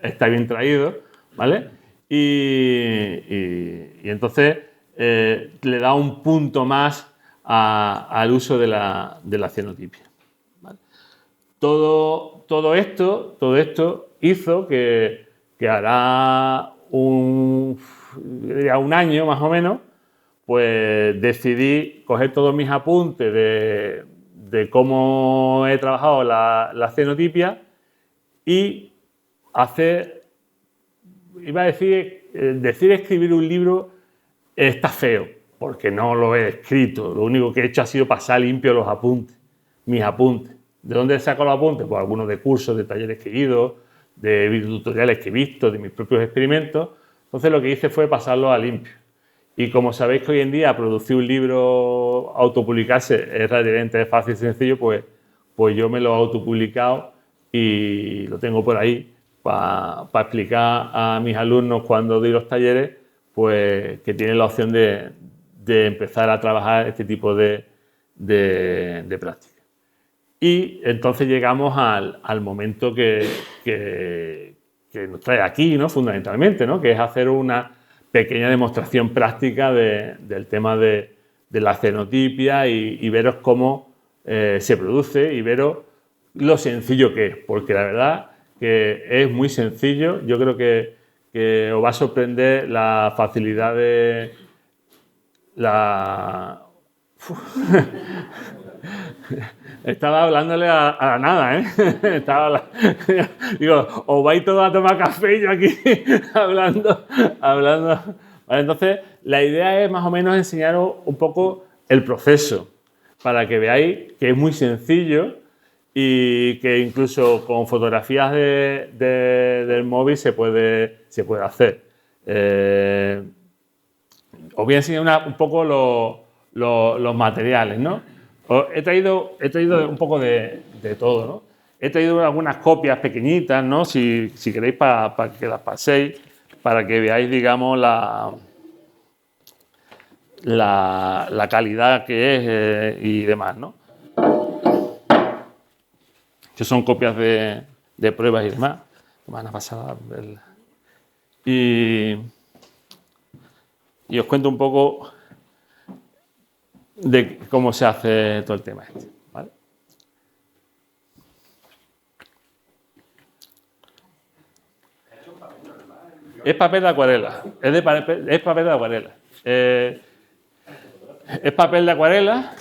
está bien traído, ¿vale? Y entonces le da un punto más al uso de la cianotipia, ¿vale? Todo esto hizo que que hará un año más o menos, pues decidí coger todos mis apuntes de cómo he trabajado la cenotipia y iba a decir escribir un libro está feo, porque no lo he escrito. Lo único que he hecho ha sido pasar limpio los apuntes, mis apuntes. ¿De dónde he sacado los apuntes? Pues algunos de cursos, de talleres que he ido, de videotutoriales que he visto, de mis propios experimentos. Entonces lo que hice fue pasarlos a limpio. Y como sabéis que hoy en día producir un libro, autopublicarse, es relativamente fácil y sencillo, pues yo me lo he autopublicado y lo tengo por ahí para explicar a mis alumnos cuando doy los talleres, pues que tienen la opción de empezar a trabajar este tipo de prácticas. Y entonces llegamos al momento que nos trae aquí, ¿no? Fundamentalmente, ¿no? Que es hacer una pequeña demostración práctica del tema de la cenotipia y veros cómo se produce y veros lo sencillo que es, porque la verdad que es muy sencillo. Yo creo que os va a sorprender la facilidad de la... Estaba hablándole a la nada, ¿eh? Digo, os vais todos a tomar café y yo aquí hablando. Vale, entonces, la idea es más o menos enseñaros un poco el proceso para que veáis que es muy sencillo y que incluso con fotografías del móvil se puede hacer. Os voy a enseñar un poco los materiales, ¿no? He traído un poco de todo, ¿no? He traído algunas copias pequeñitas, ¿no? Si queréis para que las paséis, para que veáis, digamos, la calidad que es y demás, ¿no? Que son copias de pruebas y demás. Me van a pasar a verla. Y os cuento un poco de cómo se hace todo el tema este, ¿vale? Es papel de acuarela. Es papel de acuarela. Es papel de acuarela.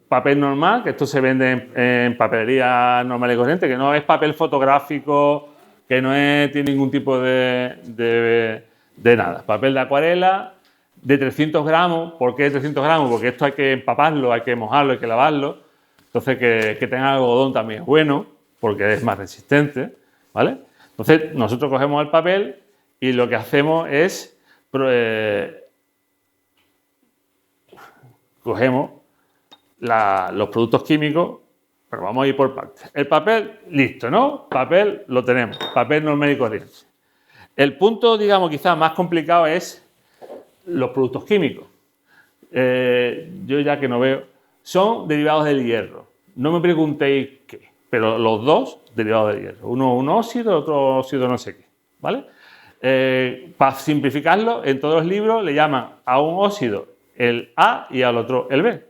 Papel normal, que esto se vende en papelería normal y corriente, que no es papel fotográfico, que no tiene ningún tipo de nada. Papel de acuarela de 300 gramos. ¿Por qué de 300 gramos? Porque esto hay que empaparlo, hay que mojarlo, hay que lavarlo. Entonces, que tenga algodón también es bueno, porque es más resistente, ¿vale? Entonces, nosotros cogemos el papel y lo que hacemos es cogemos los productos químicos, pero vamos a ir por partes. El papel, listo, ¿no? Papel lo tenemos, papel normal y corriente. El punto, digamos, quizás más complicado es los productos químicos. Yo ya que no veo, son derivados del hierro. No me preguntéis qué, pero los dos derivados del hierro. Uno un óxido, otro óxido no sé qué, ¿vale? Para simplificarlo, en todos los libros le llaman a un óxido el A y al otro el B,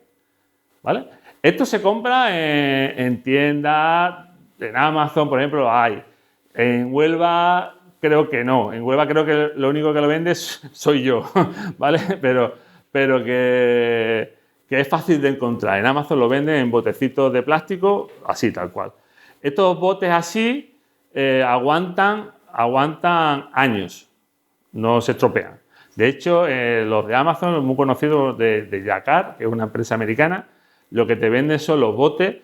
¿vale? Esto se compra en tiendas, en Amazon, por ejemplo, hay. En Huelva creo que no. En Huelva creo que lo único que lo vende soy yo, ¿vale? Pero que es fácil de encontrar. En Amazon lo venden en botecitos de plástico, así tal cual. Estos botes así aguantan años, no se estropean. De hecho, los de Amazon, muy conocidos de Jacquard, que es una empresa americana, lo que te venden son los botes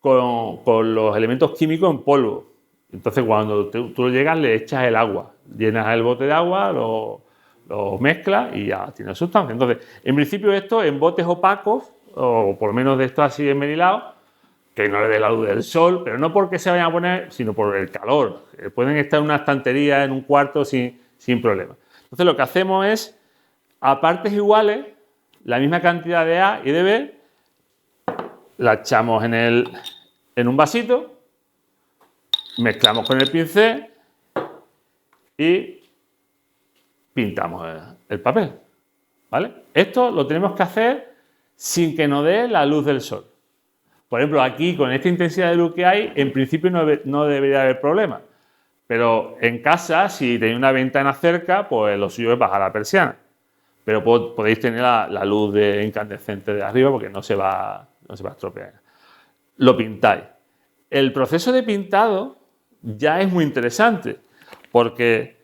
con los elementos químicos en polvo. Entonces, cuando tú lo llegas, le echas el agua. Llenas el bote de agua, lo mezclas y ya tienes sustancia. Entonces, en principio esto en botes opacos, o por lo menos de estos así enmerilados, que no le dé la luz del sol, pero no porque se vayan a poner, sino por el calor. Pueden estar en una estantería, en un cuarto, sin problema. Entonces, lo que hacemos es, a partes iguales, la misma cantidad de A y de B, la echamos en un vasito, mezclamos con el pincel y pintamos el papel, ¿vale? Esto lo tenemos que hacer sin que nos dé la luz del sol. Por ejemplo, aquí, con esta intensidad de luz que hay, en principio no debería haber problema. Pero en casa, si tenéis una ventana cerca, pues lo suyo es bajar la persiana. Pero podéis tener la luz incandescente de arriba porque no se va a estropear. Lo pintáis. El proceso de pintado ya es muy interesante porque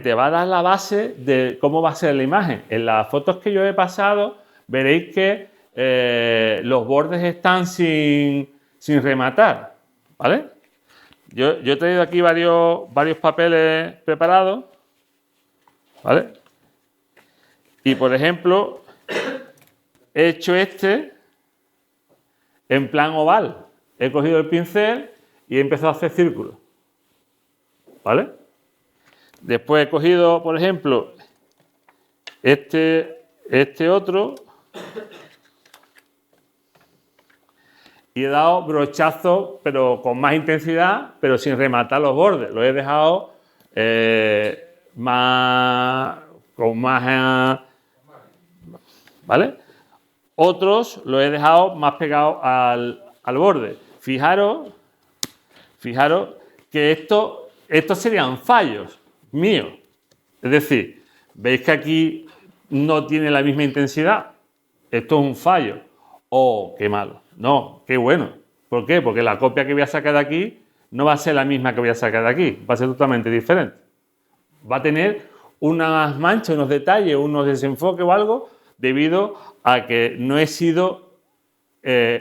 te va a dar la base de cómo va a ser la imagen. En las fotos que yo he pasado veréis que los bordes están sin rematar, ¿vale? Yo he traído aquí varios papeles preparados, ¿vale? Y, por ejemplo, he hecho este en plan oval. He cogido el pincel y he empezado a hacer círculos, ¿vale? Después he cogido, por ejemplo, este otro y he dado brochazos, pero con más intensidad, pero sin rematar los bordes. Lo he dejado con más... ¿vale? Otros los he dejado más pegados al borde. Fijaros que estos serían fallos míos. Es decir, ¿veis que aquí no tiene la misma intensidad? Esto es un fallo. ¡Oh, qué malo! No, qué bueno. ¿Por qué? Porque la copia que voy a sacar de aquí no va a ser la misma que voy a sacar de aquí. Va a ser totalmente diferente. Va a tener unas manchas, unos detalles, unos desenfoques o algo debido a que no he sido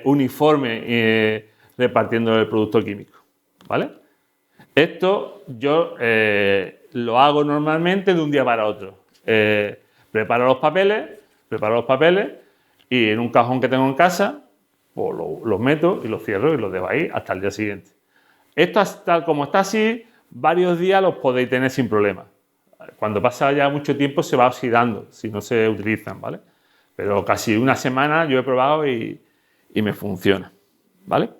uniforme repartiendo el producto químico, ¿vale? Esto yo lo hago normalmente de un día para otro. Preparo los papeles y en un cajón que tengo en casa pues los meto y los cierro y los dejo ahí hasta el día siguiente. Esto, tal como está así, varios días los podéis tener sin problema. Cuando pasa ya mucho tiempo se va oxidando si no se utilizan, ¿vale? Pero casi una semana yo he probado y me funciona, ¿vale?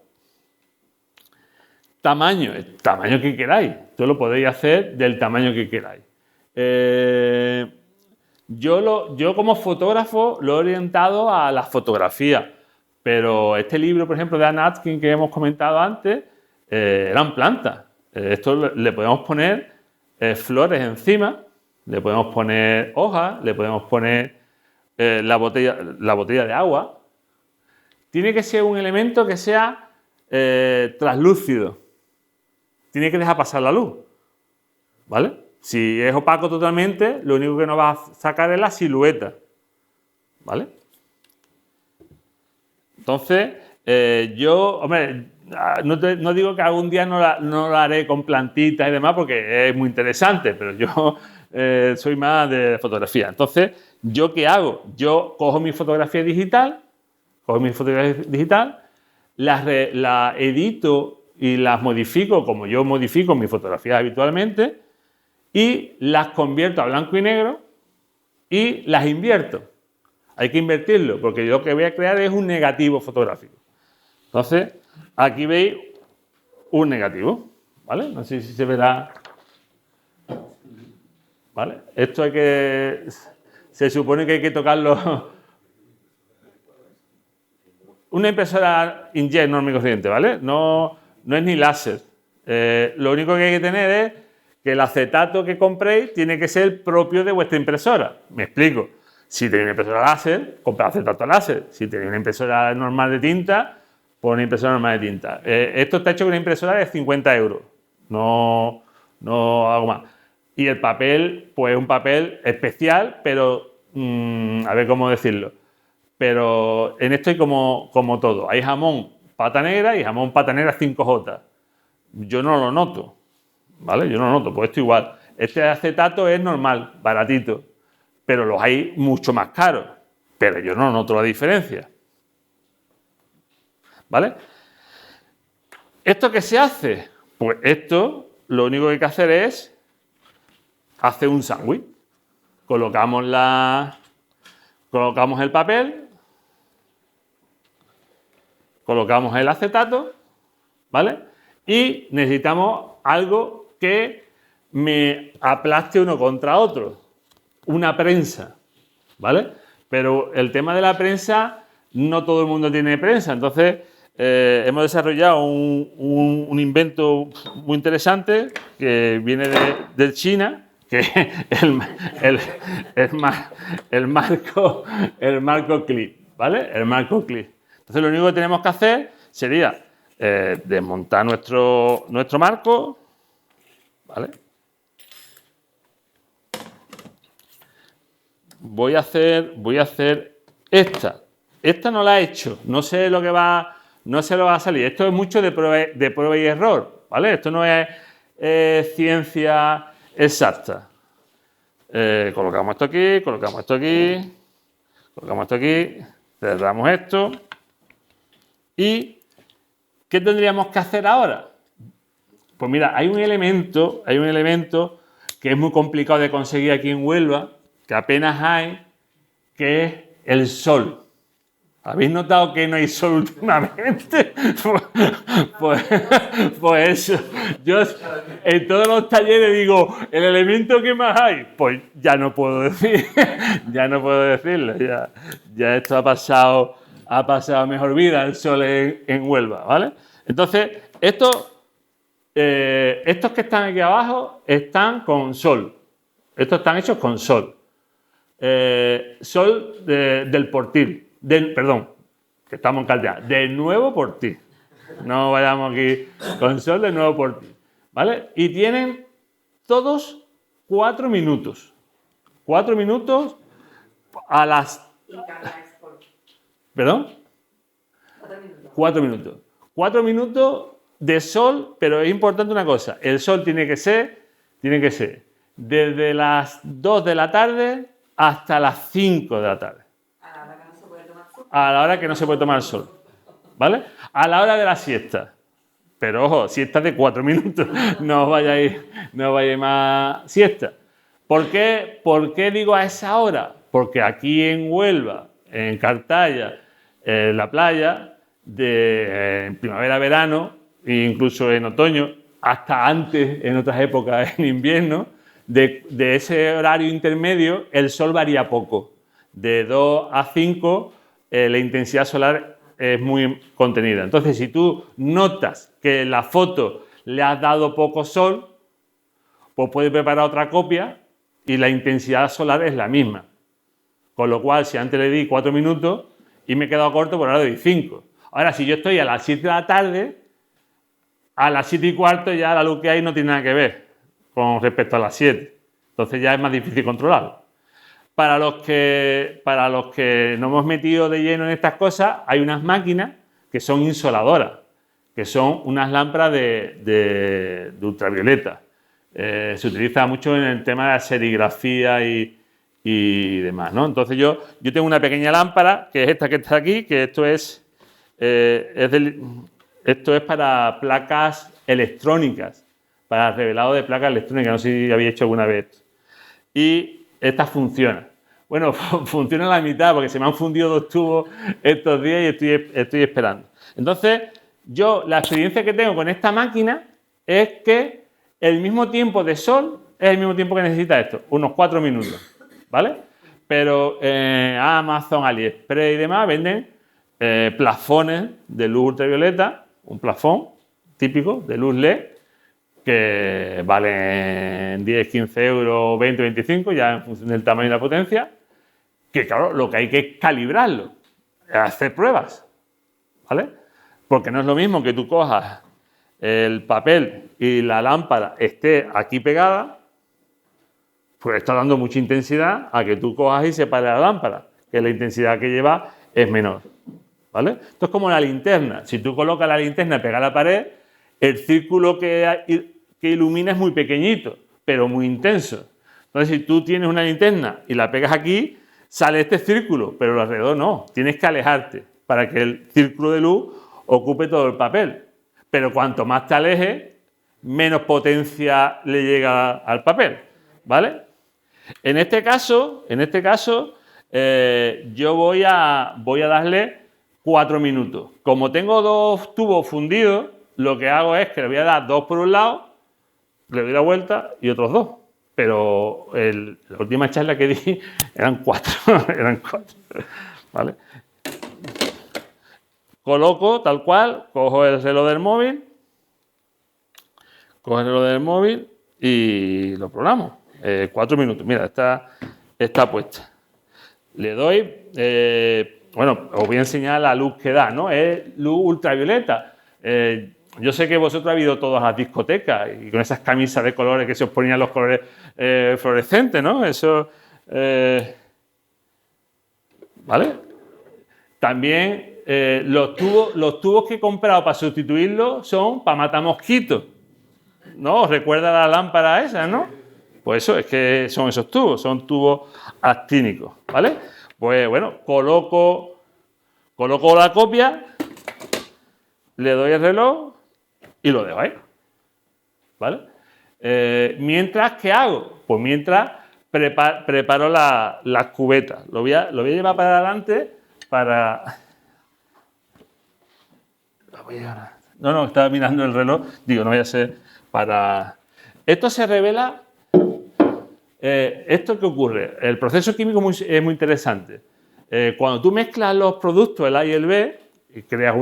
Tamaño, el tamaño que queráis. Esto lo podéis hacer del tamaño que queráis. Yo como fotógrafo lo he orientado a la fotografía, pero este libro, por ejemplo, de Anne Atkins que hemos comentado antes, eran plantas. Esto le podemos poner flores encima, le podemos poner hojas, le podemos poner la botella de agua. Tiene que ser un elemento que sea translúcido. Tiene que dejar pasar la luz, ¿vale? Si es opaco totalmente, lo único que nos va a sacar es la silueta, ¿vale? Entonces, hombre, no digo que algún día no lo haré con plantitas y demás porque es muy interesante, pero yo soy más de fotografía. Entonces, ¿yo qué hago? Yo cojo mi fotografía digital, la edito y las modifico como yo modifico mis fotografías habitualmente y las convierto a blanco y negro y las invierto. Hay que invertirlo porque yo lo que voy a crear es un negativo fotográfico. Entonces, aquí veis un negativo, ¿vale? No sé si se verá. ¿Vale? Esto se supone que hay que tocarlo. Una impresora inkjet normal y corriente, ¿vale? No es ni láser. Lo único que hay que tener es que el acetato que compréis tiene que ser propio de vuestra impresora. Me explico. Si tenéis una impresora láser, comprad acetato láser. Si tenéis una impresora normal de tinta, pues una impresora normal de tinta. Esto está hecho con una impresora de 50 euros. No hago más. Y el papel, pues es un papel especial, pero a ver cómo decirlo. Pero en esto hay como todo. Hay jamón pata negra y jamón pata negra 5J. Yo no lo noto, ¿vale? Yo no lo noto, pues esto igual. Este acetato es normal, baratito, pero los hay mucho más caros. Pero yo no noto la diferencia, ¿vale? ¿Esto qué se hace? Pues esto, lo único que hay que hacer es hacer un sándwich. Colocamos el papel, colocamos el acetato, ¿vale? Y necesitamos algo que me aplaste uno contra otro, una prensa, ¿vale? Pero el tema de la prensa, no todo el mundo tiene prensa, entonces hemos desarrollado un invento muy interesante que viene de China, que es el marco clip, ¿vale? El marco clip. Entonces lo único que tenemos que hacer sería desmontar nuestro marco, ¿vale? Voy a hacer esta. Esta no la he hecho, no sé lo que va a salir. Esto es mucho de prueba y error, ¿vale? Esto no es ciencia exacta. Colocamos esto aquí, colocamos esto aquí, colocamos esto aquí, cerramos esto. ¿Y qué tendríamos que hacer ahora? Pues mira, hay un elemento que es muy complicado de conseguir aquí en Huelva, que apenas hay, que es el sol. ¿Habéis notado que no hay sol últimamente? Pues eso. Yo en todos los talleres digo, ¿el elemento que más hay? Pues ya no puedo decir, ya no puedo decirlo. Ya esto ha pasado mejor vida el sol en Huelva, ¿vale? Entonces, estos que están aquí abajo están con sol. Estos están hechos con sol. Sol del Portil. Perdón, que estamos en Caldea. De Nuevo Portil. No vayamos aquí con sol de Nuevo Portil. ¿Vale? Y tienen todos 4 minutos. 4 minutos a las... ¿Perdón? 4 minutos. 4 minutos de sol, pero es importante una cosa. El sol tiene que ser desde las 2 de la tarde hasta las 5 de la tarde. A la hora que no se puede tomar el sol. ¿Vale? A la hora de la siesta. Pero ojo, siesta de 4 minutos. No os vayáis más siesta. ¿Por qué digo a esa hora? Porque aquí en Huelva, en Cartaya, en la playa, en primavera-verano, e incluso en otoño, hasta antes, en otras épocas, en invierno, de ese horario intermedio, el sol varía poco. De 2 a 5, la intensidad solar es muy contenida. Entonces, si tú notas que en la foto le has dado poco sol, pues puedes preparar otra copia y la intensidad solar es la misma. Con lo cual, si antes le di 4 minutos y me he quedado corto, pues ahora le doy 5. Ahora, si yo estoy a las 7 de la tarde, a las 7 y cuarto ya la luz que hay no tiene nada que ver con respecto a las 7. Entonces ya es más difícil controlarlo. Para los que nos hemos metido de lleno en estas cosas, hay unas máquinas que son insoladoras, que son unas lámparas de ultravioleta. Se utiliza mucho en el tema de la serigrafía y demás, ¿no? Entonces yo tengo una pequeña lámpara, que es esta que está aquí, que esto es para placas electrónicas, para el revelado de placas electrónicas. No sé si habéis hecho alguna vez. Y esta funciona. Bueno, funciona a la mitad porque se me han fundido 2 tubos estos días y estoy esperando. Entonces, la experiencia que tengo con esta máquina es que el mismo tiempo de sol es el mismo tiempo que necesita esto, unos 4 minutos, ¿vale? Pero Amazon, AliExpress y demás venden plafones de luz ultravioleta, un plafón típico de luz LED, que valen 10, 15 euros, 20, 25, ya en función del tamaño y la potencia, que claro, lo que hay que es calibrarlo, hacer pruebas, ¿vale? Porque no es lo mismo que tú cojas el papel y la lámpara esté aquí pegada, pues está dando mucha intensidad, a que tú cojas y separes la lámpara, que la intensidad que lleva es menor, ¿vale? Esto es como la linterna. Si tú colocas la linterna pegada a la pared, el círculo que ilumina es muy pequeñito, pero muy intenso. Entonces, si tú tienes una linterna y la pegas aquí, sale este círculo, pero alrededor no. Tienes que alejarte para que el círculo de luz ocupe todo el papel. Pero cuanto más te alejes, menos potencia le llega al papel, ¿vale? En este caso, yo voy a darle 4 minutos. Como tengo 2 tubos fundidos, lo que hago es que le voy a dar 2 por un lado, le doy la vuelta y otros 2. Pero la última charla que di eran 4. Eran 4. ¿Vale? coloco tal cual, cojo el reloj del móvil y lo programo. 4 minutos. Mira, está puesta. Le doy, bueno, os voy a enseñar la luz que da, ¿no? Es luz ultravioleta. Yo sé que vosotros habéis ido todos a las discotecas y con esas camisas de colores que se os ponían los colores fluorescentes, ¿no? Eso, ¿vale? También los tubos que he comprado para sustituirlo son para matar mosquitos, ¿no? ¿Os recuerda la lámpara esa, no? Pues eso, es que son esos tubos, son tubos actínicos, ¿vale? Pues bueno, coloco la copia, le doy el reloj y lo dejo ahí, ¿vale? Mientras, ¿qué hago? Pues mientras preparo las cubetas. Lo voy a llevar para adelante para... No, estaba mirando el reloj. Digo, no voy a ser para... Esto se revela... ¿Esto qué ocurre? El proceso químico es muy interesante. Cuando tú mezclas los productos, el A y el B, y creas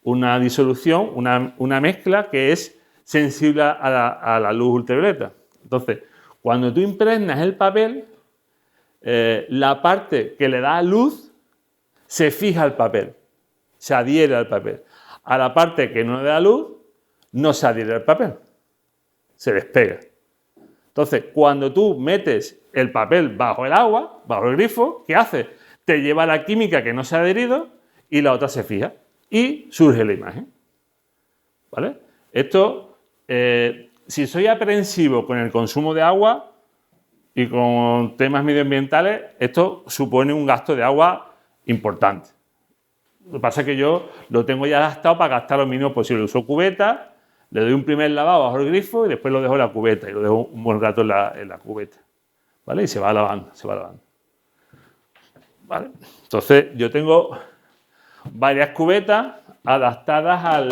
una disolución, una mezcla que es sensible a la luz ultravioleta. Entonces, cuando tú impregnas el papel, la parte que le da luz se fija al papel, se adhiere al papel. A la parte que no le da luz, no se adhiere al papel, se despega. Entonces, cuando tú metes el papel bajo el agua, bajo el grifo, ¿qué hace? Te lleva la química que no se ha adherido y la otra se fija. Y surge la imagen. ¿Vale? Esto, si soy aprensivo con el consumo de agua y con temas medioambientales, esto supone un gasto de agua importante. Lo que pasa es que yo lo tengo ya adaptado para gastar lo mínimo posible. Uso cubeta, le doy un primer lavado bajo el grifo y después lo dejo en la cubeta y lo dejo un buen rato en la cubeta. ¿Vale? Y se va lavando, ¿Vale? Entonces, yo tengo varias cubetas adaptadas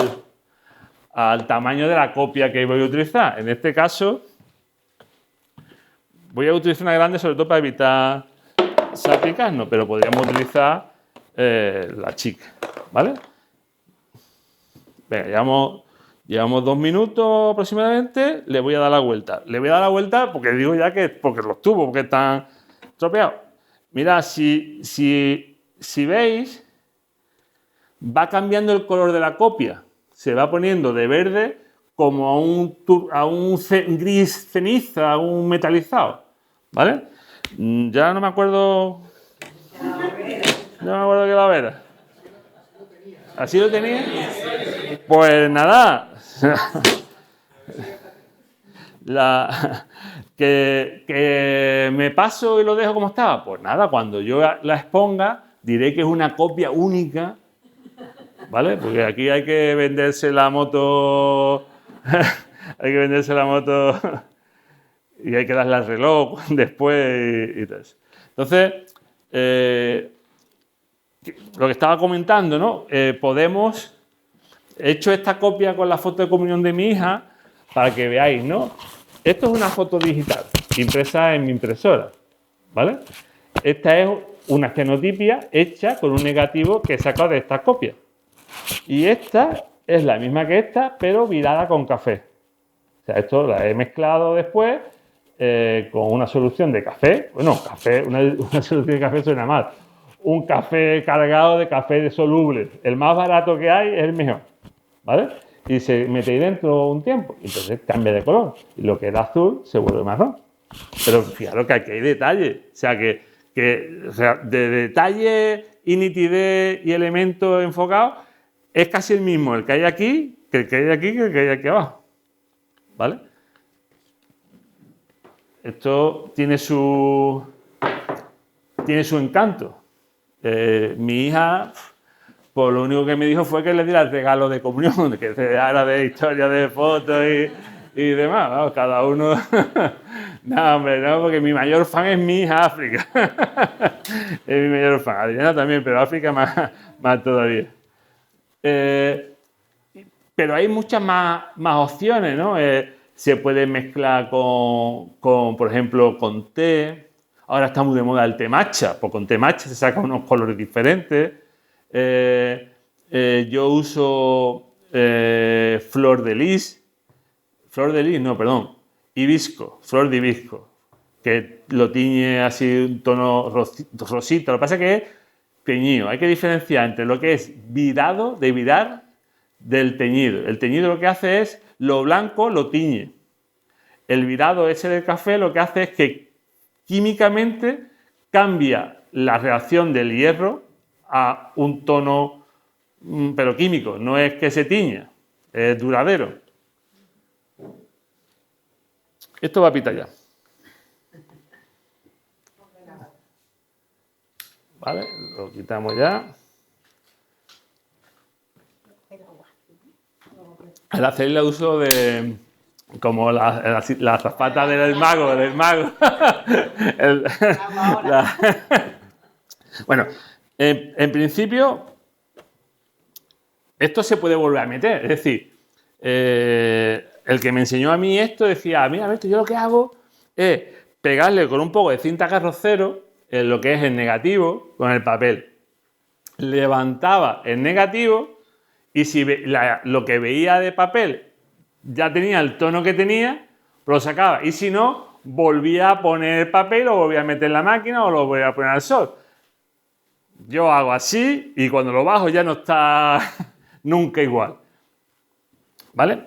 al tamaño de la copia que voy a utilizar. En este caso, voy a utilizar una grande sobre todo para evitar salpicarnos, pero podríamos utilizar la chica, ¿vale? Venga, llevamos 2 minutos aproximadamente, le voy a dar la vuelta. Le voy a dar la vuelta porque digo ya que porque los tubos, porque están estropeados. Mirad, si veis, va cambiando el color de la copia. Se va poniendo de verde como a un gris ceniza, a un metalizado. ¿Vale? Ya no me acuerdo... No me acuerdo qué la vera. ¿Así lo tenía? Pues nada. Que me paso y lo dejo como estaba. Pues nada, cuando yo la exponga, diré que es una copia única, ¿vale? Porque aquí hay que venderse la moto, hay que venderse la moto y hay que darle al reloj después y tal. Entonces, lo que estaba comentando, ¿no? He hecho esta copia con la foto de comunión de mi hija para que veáis, ¿no? Esto es una foto digital impresa en mi impresora, ¿vale? Esta es una escenotipia hecha con un negativo que he sacado de esta copia. Y esta es la misma que esta, pero virada con café. O sea, esto la he mezclado después con una solución de café. Bueno, una solución de café suena mal. Un café cargado de café soluble. El más barato que hay es el mejor, ¿vale? Y se mete ahí dentro un tiempo. Y entonces cambia de color. Y lo que era azul se vuelve marrón. Pero fijaros que aquí hay detalle. O sea, de detalle y nitidez y elementos enfocados es casi el mismo el que hay aquí que el que hay aquí que el que hay aquí abajo. ¿Vale? Esto tiene su encanto. Mi hija, pues lo único que me dijo fue que le diera el regalo de comunión, que era de historia de fotos y demás. Vamos, cada uno... No, hombre, no, porque mi mayor fan es mi hija África. Es mi mayor fan. Adriana también, pero África más todavía. Pero hay muchas más opciones, ¿no? Se puede mezclar por ejemplo, con té. Ahora está muy de moda el té matcha. Pues con té matcha se sacan unos colores diferentes. yo uso flor de lis, hibisco, flor de hibisco, que lo tiñe así un tono rosita. Lo que pasa es que es teñido. Hay que diferenciar entre lo que es virado, de virar, del teñido. El teñido lo que hace es lo blanco lo tiñe. El virado ese del café lo que hace es que químicamente cambia la reacción del hierro a un tono, pero químico, no es que se tiña, es duradero. Esto va a pitar ya. Vale, lo quitamos ya. El aceite lo uso de como la zapata del mago. Bueno, en principio, esto se puede volver a meter. Es decir, el que me enseñó a mí esto decía, mira, Alberto, yo lo que hago es pegarle con un poco de cinta carrocero en lo que es el negativo con el papel. Levantaba el negativo y si lo que veía de papel ya tenía el tono que tenía, lo sacaba. Y si no, volvía a poner el papel o volvía a meter en la máquina o lo volvía a poner al sol. Yo hago así y cuando lo bajo ya no está nunca igual. ¿Vale?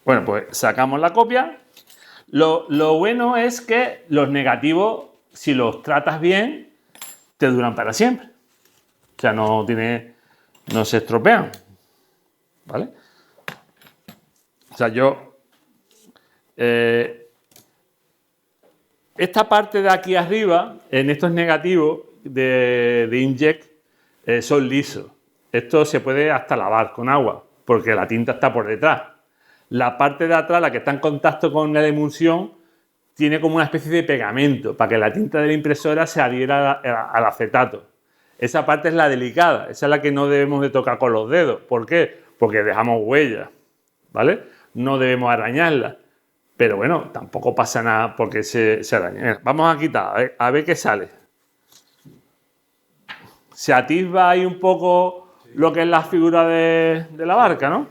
Bueno, pues sacamos la copia. Lo bueno es que los negativos, si los tratas bien, te duran para siempre. O sea, no se estropean. ¿Vale? O sea, esta parte de aquí arriba, en estos negativos de inkjet, son lisos. Esto se puede hasta lavar con agua, porque la tinta está por detrás. La parte de atrás, la que está en contacto con la emulsión, tiene como una especie de pegamento para que la tinta de la impresora se adhiera al acetato. Esa parte es la delicada, esa es la que no debemos de tocar con los dedos. ¿Por qué? Porque dejamos huellas, ¿vale? No debemos arañarla. Pero bueno, tampoco pasa nada porque se araña. Vamos a quitar, a ver qué sale. Se atisba ahí un poco lo que es la figura de la barca, ¿no?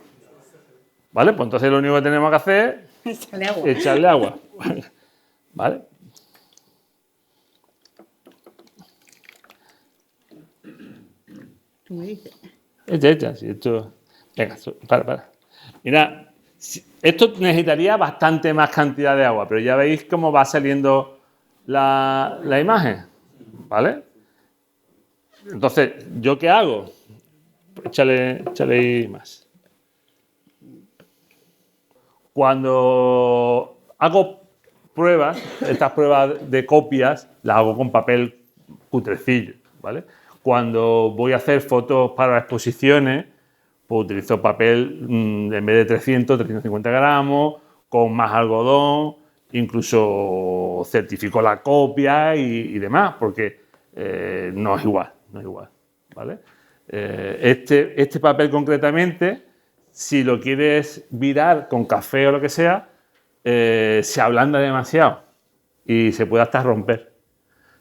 ¿Vale? Pues entonces lo único que tenemos que hacer es echarle agua. ¿Vale? Tú me dices. Echa, sí, esto... Venga, para. Mira, esto necesitaría bastante más cantidad de agua, pero ya veis cómo va saliendo la imagen, ¿vale? Entonces, ¿yo qué hago? Échale ahí más. Cuando hago pruebas, estas pruebas de copias, las hago con papel cutrecillo, ¿vale? Cuando voy a hacer fotos para exposiciones, pues utilizo papel en vez de 350 gramos, con más algodón, incluso certifico la copia y demás, porque no es igual, ¿vale? Este papel concretamente, si lo quieres virar con café o lo que sea, se ablanda demasiado y se puede hasta romper.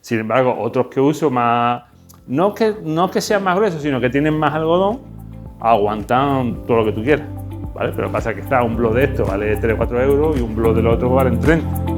Sin embargo, otros que uso más, no es que sean más gruesos, sino que tienen más algodón, aguantan todo lo que tú quieras, ¿vale? Pero pasa que un blog de esto vale 3 o 4 euros y un blog del otro vale 30.